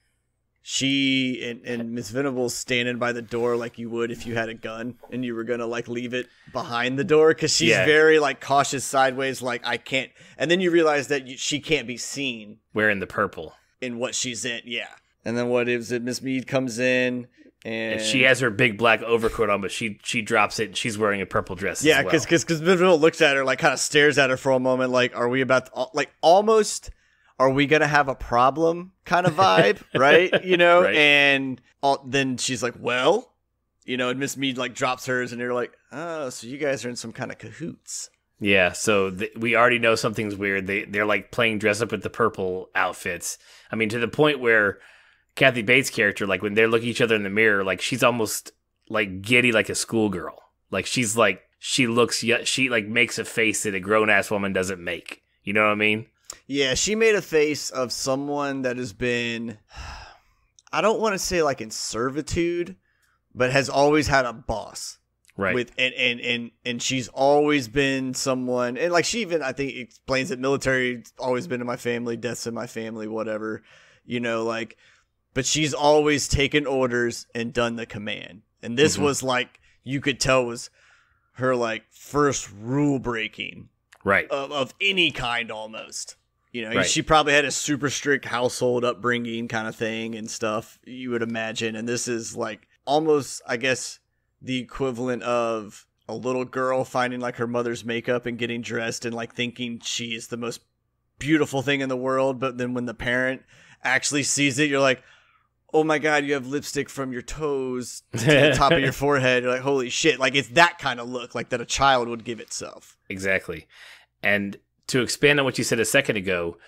she and Miss Venable's standing by the door like you would if you had a gun and you were gonna like leave it behind the door, because she's very like cautious sideways, like, I can't. And then you realize that she can't be seen wearing the purple in what she's in. Yeah. And then what is it? Miss Mead comes in and she has her big black overcoat on, but she drops it and she's wearing a purple dress. Yeah, as well. because Miss Venable looks at her, like, kind of stares at her for a moment, like, are we about to, like, almost, are we gonna have a problem kind of vibe, right? You know, right. And then she's like, well, you know, and Miss Mead like drops hers, and you're like, oh, so you guys are in some kind of cahoots. Yeah, so we already know something's weird. They're like playing dress up with the purple outfits. I mean, to the point where Kathy Bates' character, like, when they're looking at each other in the mirror, like, she's almost like giddy like a schoolgirl. Like, she's like, she like makes a face that a grown ass woman doesn't make. You know what I mean? Yeah, she made a face of someone that has been, I don't want to say like in servitude, but has always had a boss. Right. With and she's always been someone, and like she even I think explains that military's always been in my family, death's in my family, whatever, like, but she's always taken orders and done the command. And this was like, you could tell was her like first rule breaking of any kind almost. She probably had a super strict household upbringing kind of thing and stuff, you would imagine. And this is like almost, I guess, the equivalent of a little girl finding like her mother's makeup and getting dressed and like thinking she is the most beautiful thing in the world. But then when the parent actually sees it, you're like, oh my God, you have lipstick from your toes to the top of your forehead. You're like, holy shit. Like, it's that kind of look like that a child would give itself. Exactly. And to expand on what you said a second ago,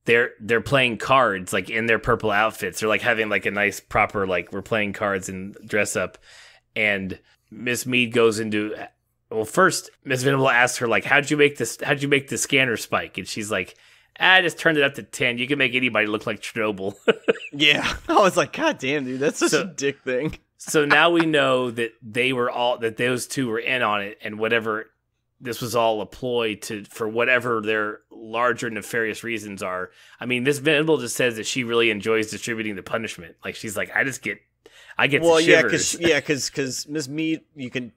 they're playing cards like in their purple outfits. They're like having like a nice proper, like, we're playing cards and dress up. And Miss Mead goes into, well, first Miss Venable asks her, like, how'd you make the scanner spike? And she's like, I just turned it up to 10. You can make anybody look like Chernobyl. Yeah. I was like, God damn, dude, that's such a dick thing. So now we know that that those two were in on it, and whatever, this was all a ploy for whatever their larger nefarious reasons are. I mean, Miss Venable just says that she really enjoys distributing the punishment. Like, she's like, I get well, the shivers. because Miss Mead, you can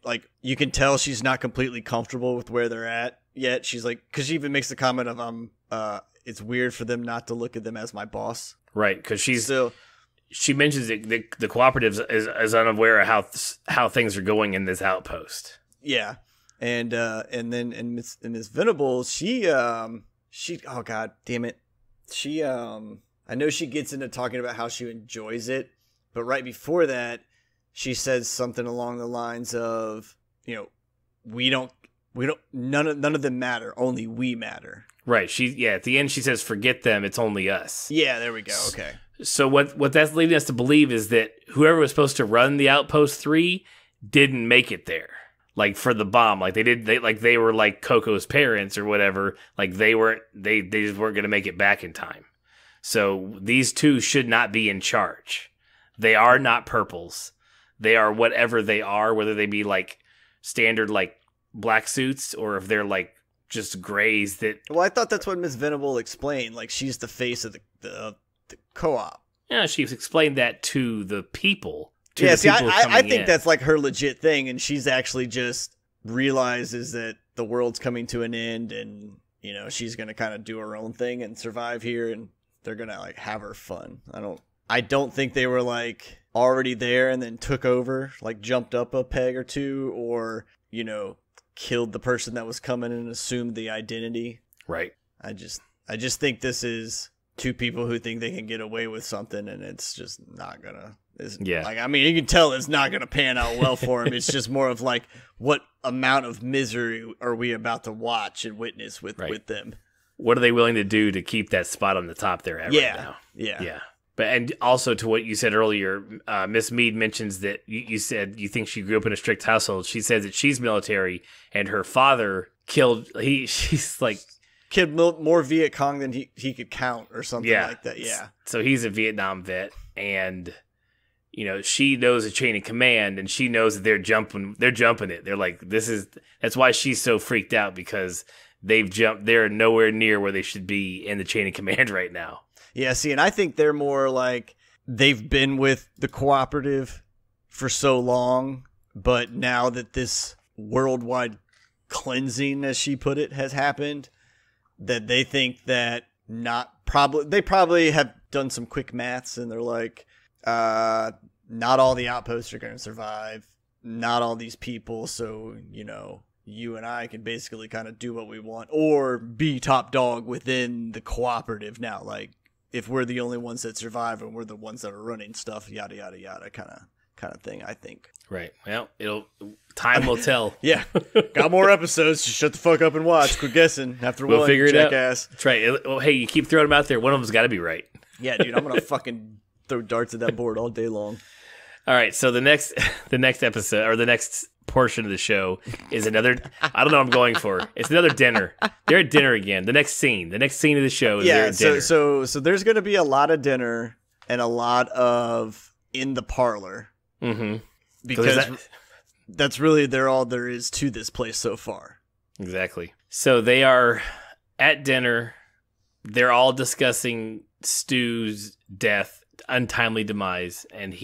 tell she's not completely comfortable with where they're at yet. She's like, because she even makes the comment of it's weird for them not to look at them as my boss, right? Because she mentions that the cooperative is unaware of how things are going in this outpost. Yeah, and Miss Venable, she oh God damn it, I know she gets into talking about how she enjoys it. But right before that, she says something along the lines of, none of them matter, only we matter. Right. At the end she says, forget them, it's only us. Yeah, there we go. Okay. So what that's leading us to believe is that whoever was supposed to run the Outpost 3 didn't make it there. Like for the bomb, like they were like Coco's parents or whatever, like they just weren't going to make it back in time. So these two should not be in charge. They are not purples. They are whatever they are, whether they be like standard like black suits or if they're like just grays that. Well, I thought that's what Miss Venable explained. Like she's the face of the co-op. Yeah, she's explained that to the people. I think that's like her legit thing, and she's actually just realizes that the world's coming to an end, and she's gonna kind of do her own thing and survive here, and they're gonna like have her fun. I don't think they were like already there and then took over, like jumped up a peg or two, or killed the person that was coming and assumed the identity. Right. I just think this is two people who think they can get away with something, and it's just not gonna. Like, I mean, you can tell it's not gonna pan out well for him. It's just more of like, what amount of misery are we about to watch and witness with them? What are they willing to do to keep that spot on the top they're at right now? Yeah. But and also to what you said earlier, Miss Mead mentions that you said you think she grew up in a strict household. She says that she's military and her father killed. She's like killed more Viet Cong than he could count or something like that. Yeah. So he's a Vietnam vet, and she knows a chain of command, and she knows that they're jumping it. They're like, that's why she's so freaked out, because they've jumped. They're nowhere near where they should be in the chain of command right now. Yeah, see, and I think they're more like they've been with the cooperative for so long, but now that this worldwide cleansing, as she put it, has happened, that they think that they probably have done some quick maths, and they're like, not all the outposts are going to survive, not all these people, so, you and I can basically kind of do what we want, or be top dog within the cooperative now, like, if we're the only ones that survive and we're the ones that are running stuff, yada yada yada, kind of thing. I think. Right. Well, time will tell. Yeah. Got more episodes. Just shut the fuck up and watch. Quit guessing. After we'll one, figure it jackass. Out. That's right. Well, hey, you keep throwing them out there. One of them's got to be right. Yeah, dude. I'm gonna fucking throw darts at that board all day long. All right. So the next episode, or the next portion of the show is another. I don't know what I'm going for. It's another dinner. They're at dinner again. The next scene of the show is they're at dinner. So there's going to be a lot of dinner and a lot of in the parlor. Mm-hmm. Because that's really all there is to this place so far. Exactly. So they are at dinner. They're all discussing Stu's death, untimely demise, and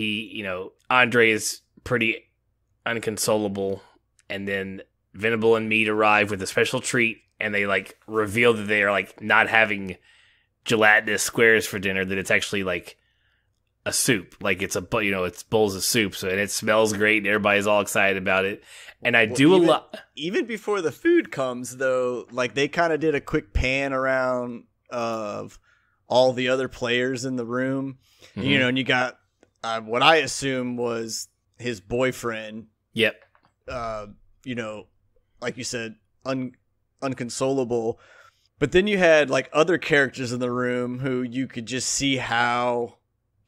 Andre is pretty unconsolable. And then Venable and Mead arrive with a special treat, and they like reveal that they are like not having gelatinous squares for dinner, that it's actually like a soup, like it's it's bowls of soup, so and it smells great, and everybody's all excited about it. And I do a lot. Even before the food comes, though, like they kind of did a quick pan around of all the other players in the room, Mm-hmm. And you got what I assume was his boyfriend. Yep. Like you said, unconsolable. But then you had like other characters in the room who you could just see how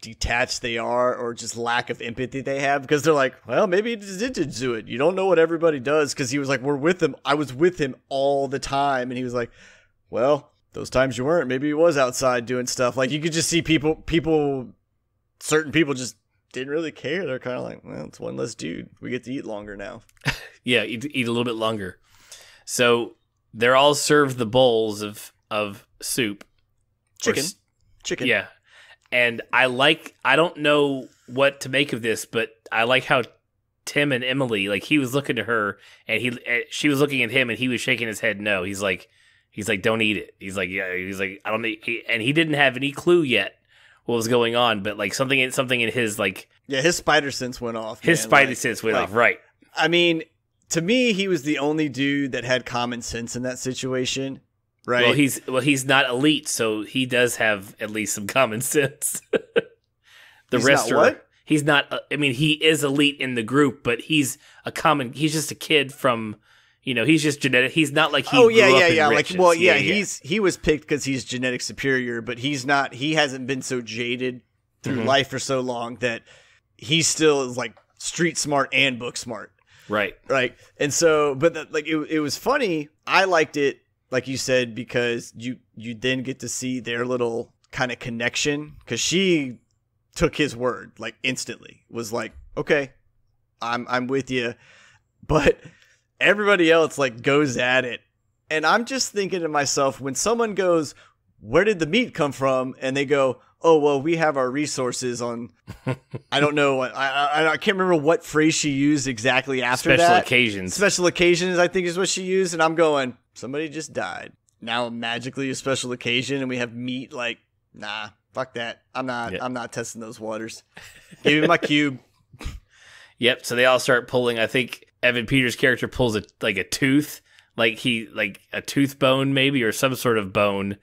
detached they are, or just lack of empathy they have, because they're like, well, maybe he did do it. You don't know what everybody does, because he was like, we're with him. I was with him all the time. And he was like, well, those times you weren't. Maybe he was outside doing stuff. Like you could just see certain people just didn't really care. They're kind of like, well, it's one less dude. We get to eat longer now. Yeah, eat a little bit longer. So they're all served the bowls of soup. Chicken. Yeah. And I don't know what to make of this, but I like how Tim and Emily, like he was looking to her and she was looking at him and he was shaking his head no. He's like, don't eat it. He's like, yeah. He's like, I don't need. And he didn't have any clue yet what was going on, but like something in his like, yeah, his spider sense went off. His spidey sense went off, right? I mean, to me, he was the only dude that had common sense in that situation, right? Well, he's not elite, so he does have at least some common sense. He's not. I mean, he is elite in the group, but he's just a kid from. He's just genetic. He's not like he. Oh yeah, grew up yeah. in Like, riches. well, yeah. He was picked because he's genetic superior, but he's not. He hasn't been so jaded through life for so long that he still is like street smart and book smart. Right. And so, but it was funny. I liked it, like you said, because you then get to see their little kind of connection, because she took his word like instantly. Was like, okay, I'm with you, but everybody else like goes at it, and I'm just thinking to myself, when someone goes, where did the meat come from? And they go, oh, well, we have our resources on, I don't know. I can't remember what phrase she used exactly after that. Special occasions, I think is what she used. And I'm going, somebody just died. Now magically a special occasion and we have meat. Like, nah, fuck that. I'm not testing those waters. Give me my cube. Yep. So they all start pulling. I think Evan Peters' character pulls a tooth, like a tooth bone maybe, or some sort of bone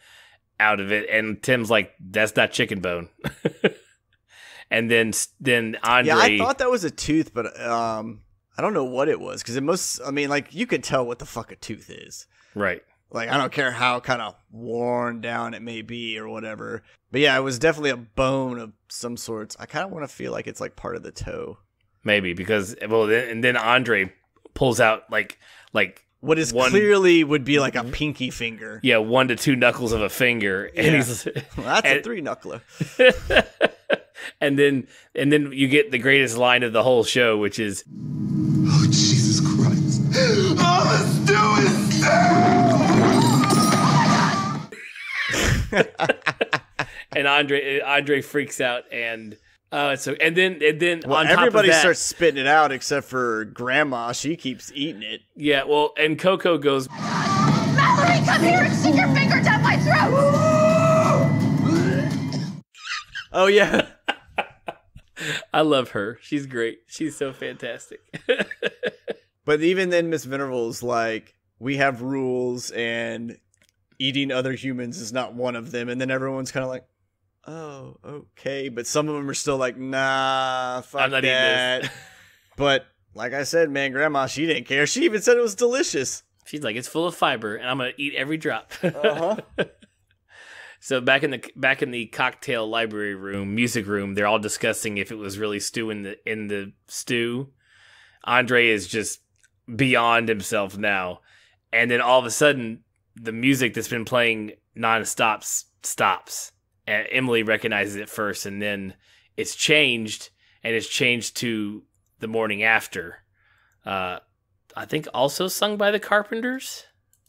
out of it, and Tim's like, that's not chicken bone. And then Andre, yeah, I thought that was a tooth, but I don't know what it was, because you could tell what the fuck a tooth is, right? Like, I don't care how kind of worn down it may be or whatever, but yeah, it was definitely a bone of some sorts. I kind of want to feel like it's like part of the toe, maybe, because and then Andre pulls out like what is clearly would be like a pinky finger. Yeah, 1 to 2 knuckles of a finger. And he's well, that's a 3-knuckler. and then you get the greatest line of the whole show, which is, oh, Jesus Christ. All the stew is and Andre freaks out, and then well, on everybody top of that, starts spitting it out except for Grandma. She keeps eating it. Yeah, well, and Coco goes, Mallory, come here and stick your finger down my throat. Oh yeah. I love her. She's great. She's so fantastic. But even then, Miss Venerable's like, we have rules, and eating other humans is not one of them. And then everyone's kind of like, oh, okay. But some of them are still like, nah, fuck I'm not that. eating this. But like I said, man, Grandma, she didn't care. She even said it was delicious. She's like, it's full of fiber, and I'm gonna eat every drop. Uh-huh. So back in the cocktail library room, music room, they're all discussing if it was really stew in the stew. Andre is just beyond himself now. And then all of a sudden, the music that's been playing nonstop stops. And Emily recognizes it first, and then it's changed, and it's changed to The Morning After. I think also sung by the Carpenters.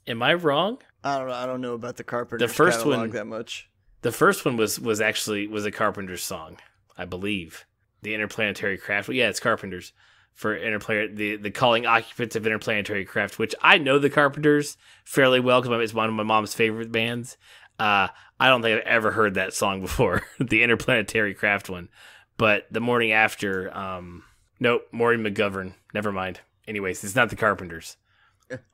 Am I wrong? I don't know about the Carpenters. The first catalog one that much. The first one was actually a Carpenters song, I believe. The Interplanetary Craft. Well, yeah, it's Carpenters for the calling occupants of Interplanetary Craft, which I know the Carpenters fairly well because it's one of my mom's favorite bands. I don't think I've ever heard that song before, the Interplanetary Craft one. But The Morning After, nope, Maureen McGovern. Never mind. Anyways, it's not the Carpenters.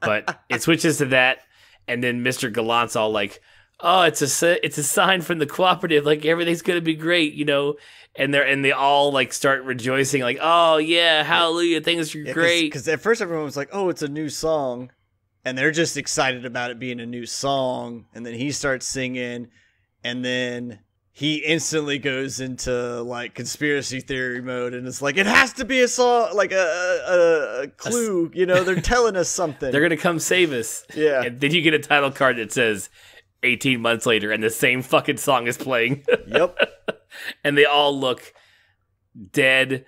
But it switches to that, and then Mr. Gallant's all like, oh, it's a sign from the cooperative, like everything's gonna be great, you know. And they all like start rejoicing, like, oh yeah, hallelujah, things are great. Because at first everyone was like, oh, it's a new song, and they're just excited about it being a new song. And then he starts singing, and then he instantly goes into like conspiracy theory mode, and it's like, it has to be a song, like a clue, you know, they're telling us something. They're gonna come save us. Yeah. And then you get a title card that says 18 months later, and the same fucking song is playing. Yep. And they all look dead.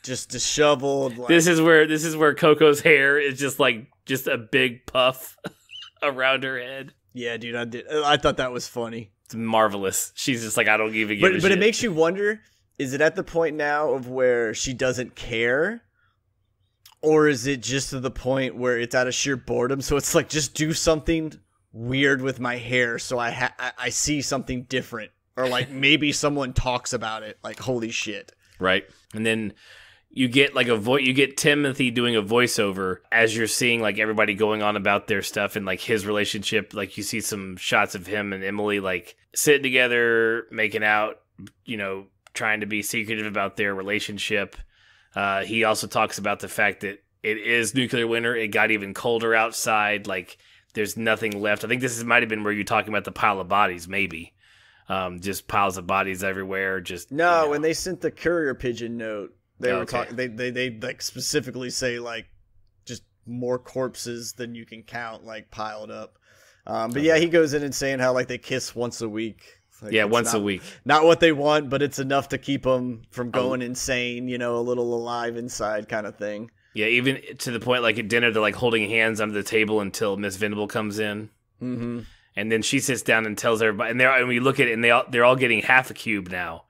Just disheveled. Like, This is where Coco's hair is just a big puff around her head. yeah, dude, I thought that was funny. It's marvelous. She's just like, I don't even give a But shit. it makes you wonder, is it at the point now of where she doesn't care? Or is it just to the point where it's out of sheer boredom? So it's like, just do something weird with my hair so I see something different. Or like maybe someone talks about it. Like, holy shit. Right. And then you get like you get Timothy doing a voiceover as you're seeing like everybody going on about their stuff and like his relationship. Like you see some shots of him and Emily like sitting together, making out, you know, trying to be secretive about their relationship. He also talks about the fact that it is nuclear winter. It got even colder outside. Like there's nothing left. I think this might have been where you're talking about the pile of bodies, maybe. Just piles of bodies everywhere. Just No, you know. when they sent the courier pigeon note, they were Okay. talking. They like specifically say like just more corpses than you can count, like piled up. But yeah, he goes in and saying how like they kiss once a week. Like, Yeah, it's once a week. Not what they want, but it's enough to keep them from going insane. You know, a little alive inside, kind of thing. Yeah, even to the point like at dinner they're like holding hands under the table until Miss Venable comes in. Mm-hmm. And then she sits down and tells everybody, and we look at it, and they're all getting half a cube now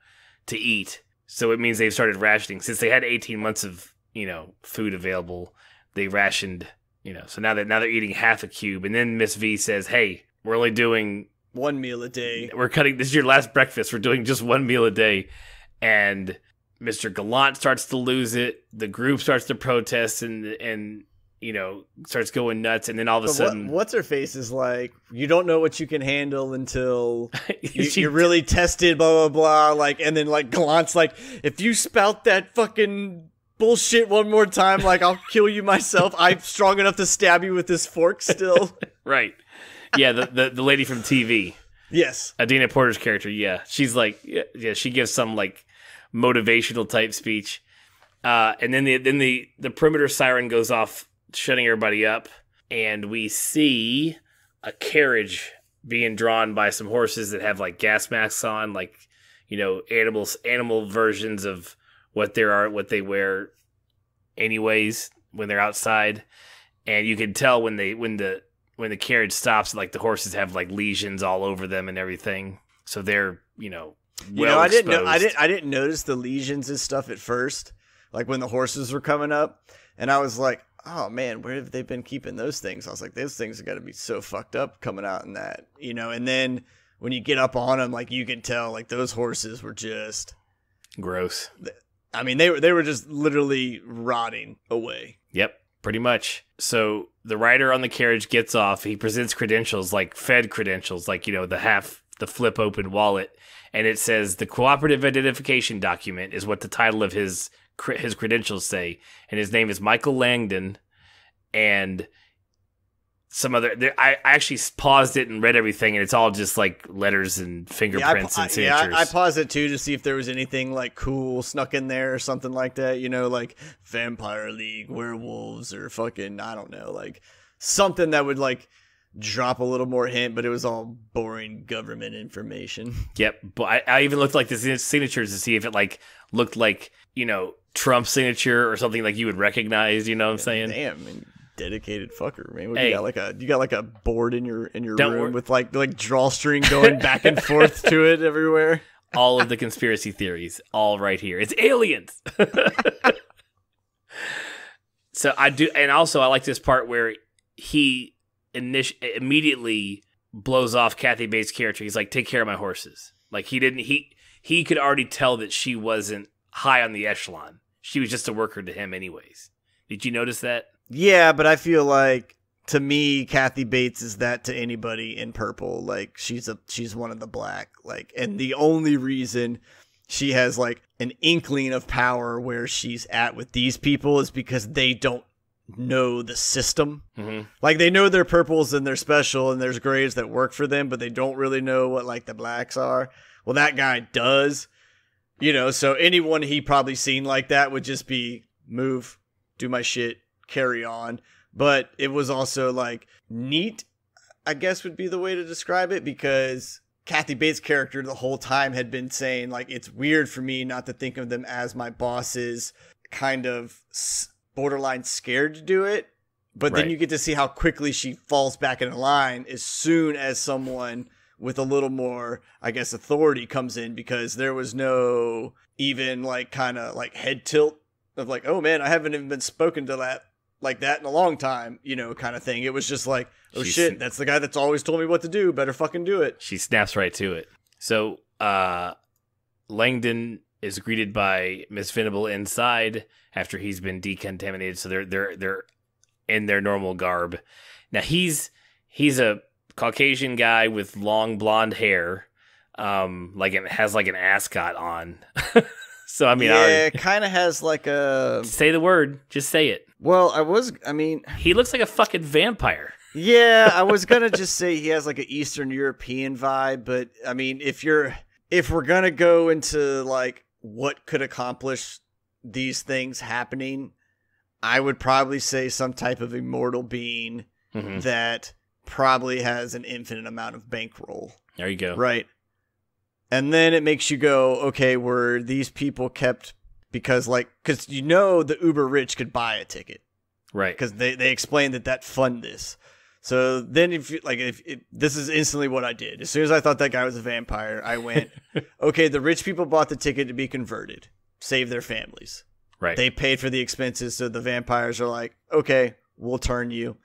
to eat. So it means they've started rationing since they had 18 months of food available. They rationed, So now they're eating half a cube, and then Miss V says, "Hey, we're only doing 1 meal a day. We're cutting. This is your last breakfast. We're doing just 1 meal a day." And Mr. Gallant starts to lose it. The group starts to protest and starts going nuts. And then all of a sudden, what's her face is like, you don't know what you can handle until you're really tested, blah, blah, blah. Like, and then like Gallant's like, if you spout that fucking bullshit one more time, like I'll kill you myself. I'm strong enough to stab you with this fork still. Right. Yeah. The lady from TV. Yes. Adina Porter's character. Yeah. She's like, yeah, she gives some like motivational type speech. And then the perimeter siren goes off, shutting everybody up, and we see a carriage being drawn by some horses that have like gas masks on, like animal versions of what they wear anyways when they're outside. And you can tell when the carriage stops, like the horses have like lesions all over them and everything, so they're well exposed. I didn't notice the lesions and stuff at first, like when the horses were coming up, and I was like, oh man, where have they been keeping those things? I was like, those things are got to be so fucked up coming out in that, and then when you get up on them, like you can tell like those horses were just gross. I mean, they were just literally rotting away. Yep, pretty much. So the rider on the carriage gets off. He presents credentials, like Fed credentials, like the flip open wallet, and it says the cooperative identification document is what the title of his credentials say, and his name is Michael Langdon, and some other. I actually paused it and read everything, and it's all just like letters and fingerprints and signatures. I paused it too to see if there was anything like cool snuck in there or something like that. Like Vampire League, werewolves, or fucking I don't know, like something that would like drop a little more hint. But it was all boring government information. Yep, but I even looked like the signatures to see if it like looked like Trump's signature or something like you would recognize. You know what I'm saying? Damn. Man. Dedicated fucker, man. What, you got like a board in your room with like drawstring going back and forth to it everywhere. All of the conspiracy theories, all right here. It's aliens. So I do, and also I like this part where he immediately blows off Kathy Bates' character. He's like, "Take care of my horses." Like he could already tell that she wasn't high on the echelon. She was just a worker to him, anyways. Did you notice that? Yeah, but I feel like to me, Kathy Bates is that to anybody in purple. Like she's one of the black. Like, and the only reason she has like an inkling of power where she's at with these people is because they don't know the system. Mm-hmm. Like they know they're purples and they're special and there's grays that work for them, but they don't really know what like the blacks are. Well, that guy does. So anyone he probably seen like that would just be move, do my shit, carry on. But it was also like neat, I guess would be the way to describe it, because Kathy Bates' character the whole time had been saying like, it's weird for me not to think of them as my bosses, kind of borderline scared to do it. But then you get to see how quickly she falls back in line as soon as someone with a little more, I guess, authority comes in, because there was no even like kind of like head tilt of like, oh man, I haven't even been spoken to that like that in a long time, kind of thing. It was just like, oh shit, that's the guy that's always told me what to do. Better fucking do it. She snaps right to it. So Langdon is greeted by Miss Venable inside after he's been decontaminated. So they're in their normal garb. Now he's a Caucasian guy with long blonde hair, like it has like an ascot on. So I mean, it kind of has like a say the word, just say it. Well, he looks like a fucking vampire. Yeah, I was gonna just say he has like an Eastern European vibe, but I mean, if we're gonna go into like what could accomplish these things happening, I would probably say some type of immortal being that probably has an infinite amount of bankroll. There you go. Right. And then it makes you go, okay, were these people kept because the uber rich could buy a ticket. Right. Because they explained that fund this. So then if this is instantly what I did. As soon as I thought that guy was a vampire, I went, okay, the rich people bought the ticket to be converted, save their families. Right. They paid for the expenses, so the vampires are like, okay, we'll turn you.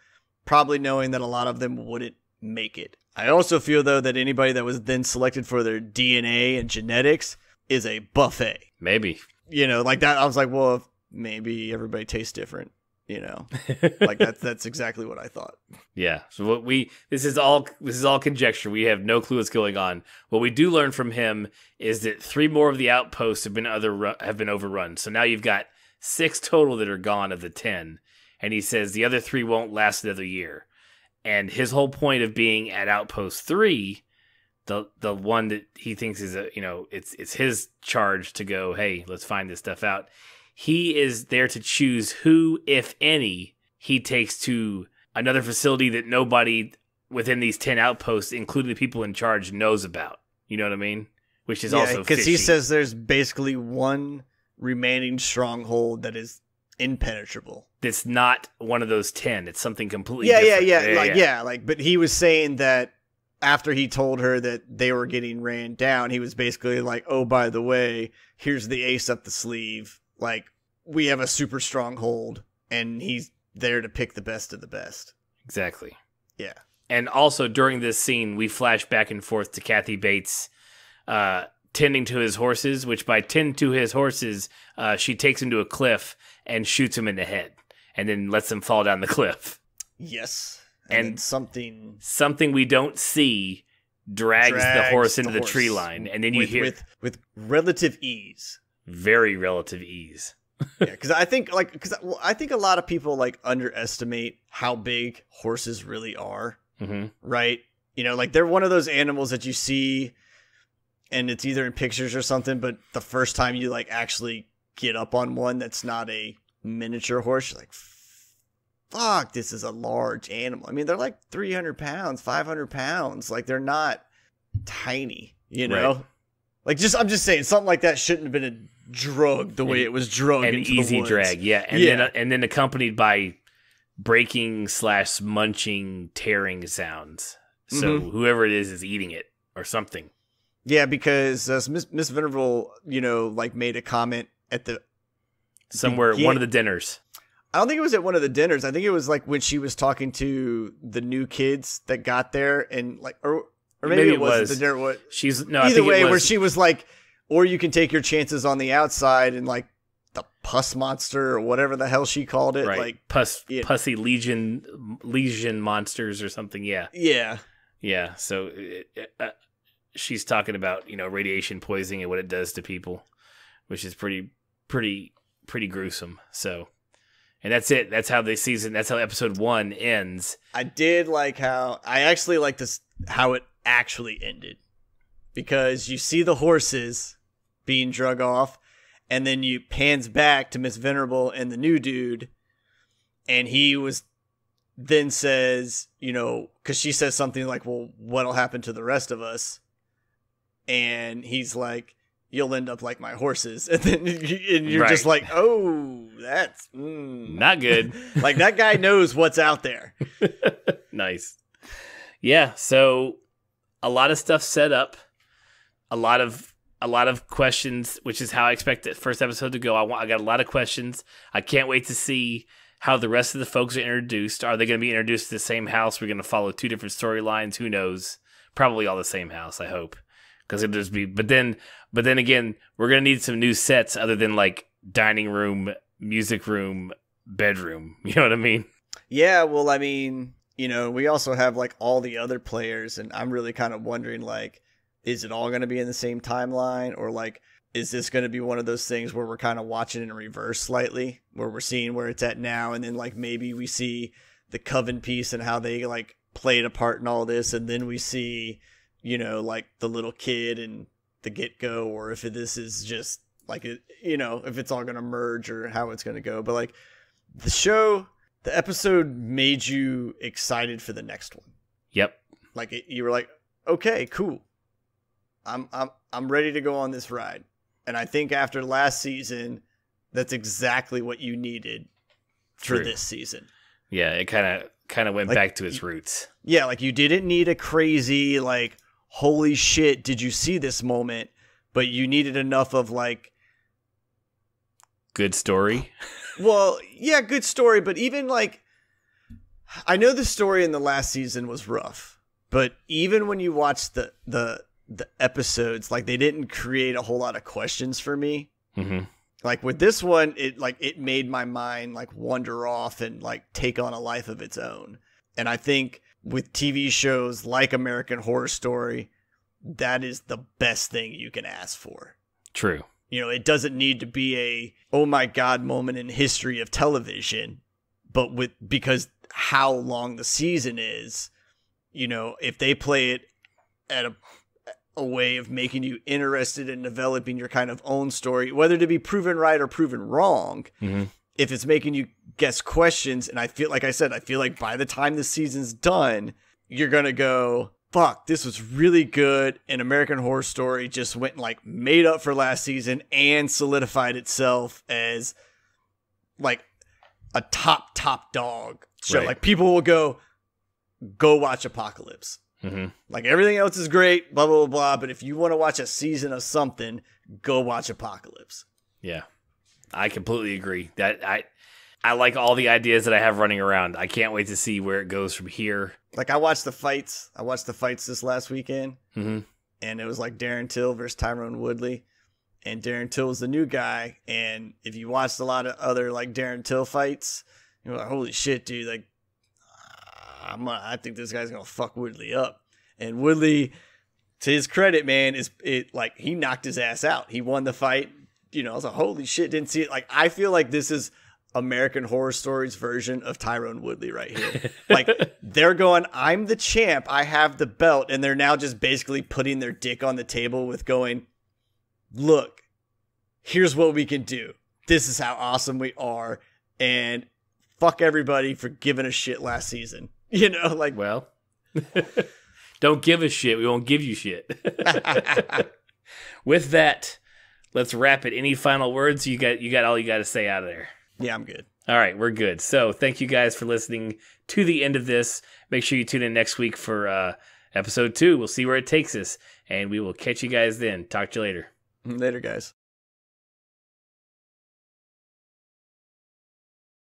Probably knowing that a lot of them wouldn't make it. I also feel, though, that anybody that was then selected for their DNA and genetics is a buffet. Maybe. Like that. I was like, well, maybe everybody tastes different. Like that's exactly what I thought. Yeah. So this is all conjecture. We have no clue what's going on. What we do learn from him is that 3 more of the outposts have been overrun. So now you've got 6 total that are gone of the 10. And he says the other 3 won't last another year. And his whole point of being at Outpost 3, the one that he thinks is it's his charge to go, hey, let's find this stuff out. He is there to choose who, if any, he takes to another facility that nobody within these 10 outposts, including the people in charge, knows about. You know what I mean? Which is also because he says there's basically one remaining stronghold that is impenetrable. It's not one of those 10. It's something completely different. But he was saying that after he told her that they were getting ran down, he was basically like, oh, by the way, here's the ace up the sleeve. Like, we have a super stronghold, and he's there to pick the best of the best. Exactly. Yeah. And also, during this scene, we flash back and forth to Kathy Bates tending to his horses, which by tend to his horses, she takes him to a cliff and shoots him in the head, and then lets him fall down the cliff. Yes. And something we don't see drags the horse into the tree line, and then you hear... With relative ease. Very relative ease. Yeah, because I think a lot of people like underestimate how big horses really are. Mm-hmm. Right? You know, like they're one of those animals that you see, and it's either in pictures or something. But the first time you like actually get up on one that's not a miniature horse, you're like, fuck, this is a large animal. I mean, they're like 300 pounds, 500 pounds. Like they're not tiny, you know? Right. Like I'm just saying something like that shouldn't have been a drug the way it was drugged. An into easy the woods. drag. Yeah. And then accompanied by breaking / munching, tearing sounds. So whoever it is eating it or something. Yeah, because Miss Venerable, you know, like made a comment at one of the dinners. I don't think it was at one of the dinners. I think it was like when she was talking to the new kids that got there, and like, or maybe it wasn't the dinner. What? Either way, where she was like, or you can take your chances on the outside, and like the pus monster or whatever the hell she called it, right. like pussy legion monsters or something. Yeah, yeah. So she's talking about, you know, radiation poisoning and what it does to people, which is pretty gruesome. So. And that's it. That's how episode 1 ends. I did like how it actually ended, because you see the horses being drug off, and then you pans back to Miss Venerable and the new dude, and he then says, you know, because she says something like, well, what'll happen to the rest of us? And he's like, you'll end up like my horses. And then you're just like, oh, that's not good. Like that guy knows what's out there. Nice. Yeah. So a lot of stuff set up, a lot of questions, which is how I expect the first episode to go. I got a lot of questions. I can't wait to see how the rest of the folks are introduced. Are they going to be introduced to the same house? We're going to follow 2 different storylines. Who knows? Probably all the same house, I hope. Because it'll just be, but then again, we're gonna need some new sets other than like dining room, music room, bedroom. You know what I mean? Yeah. Well, I mean, you know, we also have like all the other players, and I'm really kind of wondering, like, is it all gonna be in the same timeline, or like, is this gonna be one of those things where we're kind of watching in reverse slightly, where we're seeing where it's at now, and then like maybe we see the Coven piece and how they like played a part in all this, and then we see, you know, like the little kid and the get-go, or if this is just like, you know, if it's all going to merge or how it's going to go. But like the episode made you excited for the next one. Yep. Like you were like, okay, cool. I'm ready to go on this ride. And I think after last season, that's exactly what you needed for this season. Yeah. It kind of went like, back to its roots. Yeah. Like you didn't need a crazy, like, holy shit, did you see this moment? But you needed enough of like... good story? Well, yeah, good story. But even like... I know the story in the last season was rough. But even when you watch the episodes, like they didn't create a whole lot of questions for me. Mm-hmm. Like with this one, it made my mind like wander off and like take on a life of its own. And I think... with TV shows like American Horror Story, that is the best thing you can ask for. True. You know, it doesn't need to be a, oh my God, moment in history of television, but because how long the season is, you know, if they play it at a way of making you interested in developing your kind of own story, whether to be proven right or proven wrong, if it's making you guess questions, and I feel like by the time the season's done, you're going to go, fuck, this was really good, and American Horror Story just went and like made up for last season and solidified itself as like a top dog show. Right. Like people will go watch Apocalypse. Mm-hmm. Like everything else is great, blah, blah, blah, blah, but if you want to watch a season of something, go watch Apocalypse. Yeah, I completely agree. That I like all the ideas that I have running around. I can't wait to see where it goes from here. Like I watched the fights this last weekend, and it was like Darren Till versus Tyrone Woodley, and Darren Till was the new guy. And if you watched a lot of other like Darren Till fights, you're like, holy shit, dude! Like, I think this guy's gonna fuck Woodley up. And Woodley, to his credit, man, like he knocked his ass out. He won the fight. I was like, holy shit, didn't see it. Like, I feel like this is American Horror Stories version of Tyrone Woodley right here. Like, they're going, I'm the champ, I have the belt, and they're now just basically putting their dick on the table with going, look, here's what we can do. This is how awesome we are, and fuck everybody for giving a shit last season. Like, well, don't give a shit. We won't give you shit. With that, let's wrap it. Any final words? You got all you got to say out of there. Yeah, I'm good. All right, we're good. So thank you guys for listening to the end of this. Make sure you tune in next week for episode 2. We'll see where it takes us, and we will catch you guys then. Talk to you later. Later, guys.